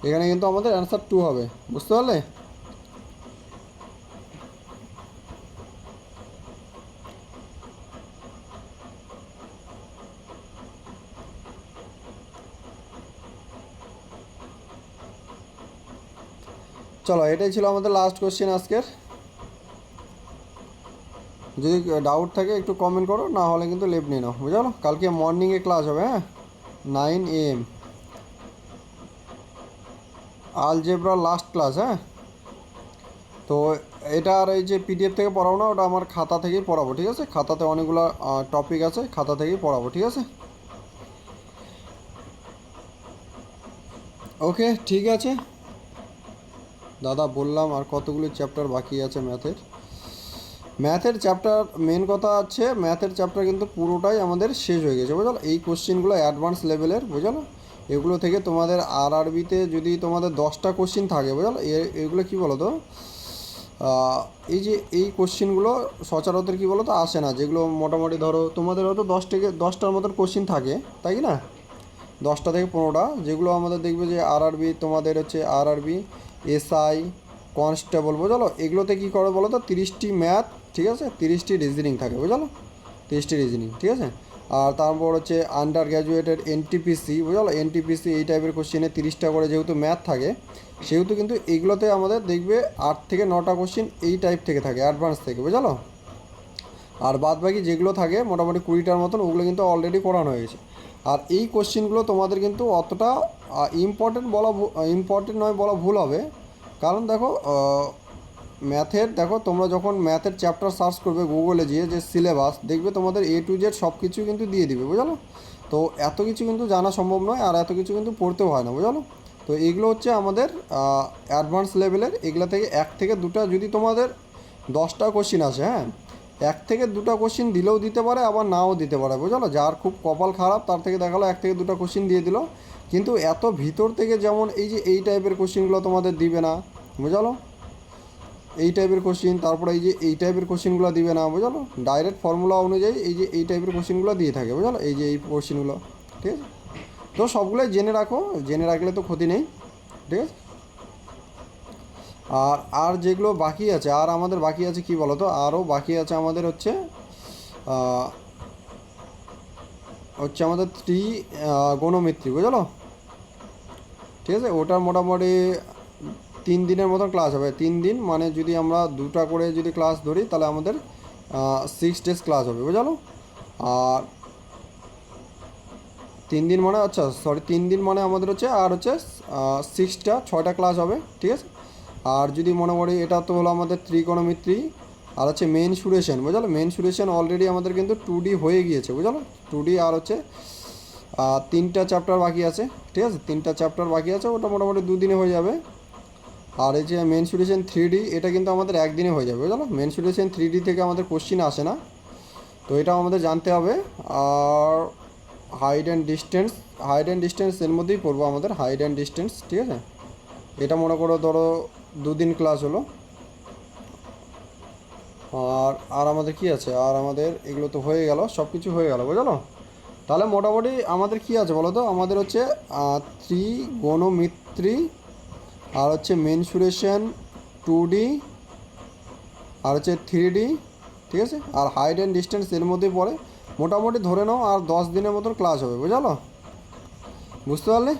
এখানে কিন্তু আমাদের অ্যান্সার টু হবে, বুঝতে পারলে? চলো এটাই ছিল আমাদের লাস্ট কোশ্চেন আজকের। যদি ডাউট থাকে একটু কমেন্ট করো, না হলে কিন্তু লেপ নিয়ে নাও, বুঝলো? কালকে মর্নিংয়ে ক্লাস হবে, হ্যাঁ, 9 AM আলজেব্রা লাস্ট ক্লাস, হ্যাঁ। তো এটা আর এই যে পিডিএফ থেকে পড়াবো না, ওটা আমার খাতা থেকেই পড়াবো, ঠিক আছে? খাতাতে অনেকগুলো টপিক আছে, খাতা থেকেই পড়াবো, ঠিক আছে? ওকে, ঠিক আছে দাদা, বললাম আর কতগুলো চ্যাপ্টার বাকি আছে ম্যাথের চ্যাপ্টার। মেন কথা আছে, ম্যাথের চ্যাপ্টার কিন্তু পুরোটাই আমাদের শেষ হয়ে গেছে, বুঝলো? এই কোশ্চিনগুলো অ্যাডভান্স লেভেলের, বুঝলো? এগুলো থেকে তোমাদের আরআরবিতে যদি তোমাদের 10টা কোশ্চিন থাকে, বুঝলো? এগুলো কী বলো তো, এই যে এই কোশ্চিনগুলো সচরাচর কী বলো তো আসে না, যেগুলো মোটামুটি ধরো তোমাদের হয়তো 10 থেকে 10টার মতন কোশ্চিন থাকে, তাই কি না? 10টা থেকে 15টা, যেগুলো আমাদের দেখবে যে আরআরবি, তোমাদের হচ্ছে আরআরবি, এসআই, কনস্টেবল, বুঝলো, এগুলোতে কী করে বলো তো 30টি ম্যাথ, ঠিক আছে, 30টি রিজনিং থাকে, বুঝলো, 30টি রিজনিং, ঠিক আছে। আর তারপর হচ্ছে আন্ডার গ্র্যাজুয়েটেড এনটিপিসি, বুঝলো, এনটিপিসি এই টাইপের কোশ্চেনে 30টা করে যেহেতু ম্যাথ থাকে, সেহেতু কিন্তু এইগুলোতে আমাদের দেখবে 8 থেকে 9টা কোশ্চেন এই টাইপ থেকে থাকে, অ্যাডভান্স থেকে, বুঝলো। আর বাদ বাকি যেগুলো থাকে মোটামুটি 20টার মতন, ওগুলো কিন্তু অলরেডি করানো হয়েছে। আর এই কোশ্চেনগুলো তোমাদের কিন্তু অতটা ইম্পর্টেন্ট নয় বলা ভুল হবে, কারণ দেখো ম্যাথের, দেখো তোমরা যখন ম্যাথের চ্যাপ্টার সার্চ করবে গুগলে গিয়ে, যে সিলেবাস দেখবে তোমাদের A to Z সব কিছু কিন্তু দিয়ে দিবে, বুঝলো। তো এত কিছু কিন্তু জানা সম্ভব নয়, আর এত কিছু কিন্তু পড়তেও হয় না, বুঝলো। তো এইগুলো হচ্ছে আমাদের অ্যাডভান্স লেভেলের, এগুলো থেকে 1 থেকে 2টা, যদি তোমাদের 10টা কোশ্চিন আসে, হ্যাঁ, 1 থেকে 2টা কোশ্চিন দিলেও দিতে পারে, আবার নাও দিতে পারে, বুঝলো। যার খুব কপাল খারাপ তার থেকে দেখালো 1 থেকে 2টা কোশ্চিন দিয়ে দিল, কিন্তু এত ভিতর থেকে যেমন এই যে এই টাইপের কোশ্চিনগুলো তোমাদের দিবে না, বুঝলো, এই টাইপের কোশ্চিন, তারপরে এই যে এই টাইপের কোশ্চিনগুলো দিবে না, বুঝলো। ডাইরেক্ট ফর্মুলা অনুযায়ী এই যে এই টাইপের কোশ্চিনগুলো দিয়ে থাকে, বুঝলো, এই যে এই কোশ্চিনগুলো, ঠিক আছে। তো সবগুলোই জেনে রাখো, জেনে রাখলে তো ক্ষতি নেই, ঠিক আছে। আর যেগুলো বাকি আছে, আর আমাদের বাকি আছে কি বলো তো, আরও বাকি আছে আমাদের হচ্ছে আমাদের গণমিত্রি, বুঝলো, ঠিক আছে। ওটার মোটামুটি 3 দিনের মতন ক্লাস হবে, 3 দিন মানে যদি আমরা 2টা করে যদি ক্লাস ধরি, তাহলে আমাদের 6 ডেজ ক্লাস হবে, বুঝলো। আর 3 দিন মানে, আচ্ছা সরি, 3 দিন মানে আমাদের হচ্ছে, আর হচ্ছে 6টা ক্লাস হবে, ঠিক আছে। আর যদি মনে করি, এটা তো হলো আমাদের ত্রিকোণমিত্রি, আর হচ্ছে মেনসুরেশন, বুঝলো। মেনসুরেশন অলরেডি আমাদের কিন্তু 2D হয়ে গিয়েছে, বুঝলো, 2D। আর হচ্ছে 3টা চ্যাপ্টার বাকি আছে, ঠিক আছে, 3টা চ্যাপ্টার বাকি আছে, ওটা মোটামুটি 2 দিনে হয়ে যাবে। আর এই যে মেনসুরেশন 3D, এটা কিন্তু আমাদের 1 দিনে হয়ে যাবে, বুঝলো। মেনসুরেশন 3D থেকে আমাদের কোশ্চিন আসে না, তো এটাও আমাদের জানতে হবে। আর হাইট অ্যান্ড ডিস্টেন্স এর মধ্যেই পড়বো আমাদের, হাইট অ্যান্ড ডিস্টেন্স, ঠিক আছে। এটা মনে করো ধরো 2 দিন ক্লাস হলো। আর আমাদের কি আছে, আর আমাদের এগুলো তো হয়ে গেল, সব কিছু হয়ে গেল, বুঝলো। তাহলে মোটামুটি আমাদের কি আছে বলো তো, আমাদের হচ্ছে ত্রিগোণমিত্রি, আর হচ্ছে মেনসুরেশন 2D, আর হচ্ছে 3D, ঠিক আছে। আর হাইট অ্যান্ড ডিস্টেন্স এর মধ্যেই পড়ে, মোটামুটি ধরে নাও আর 10 দিনের মতন ক্লাস হবে, বুঝলো, বুঝতে পারলে।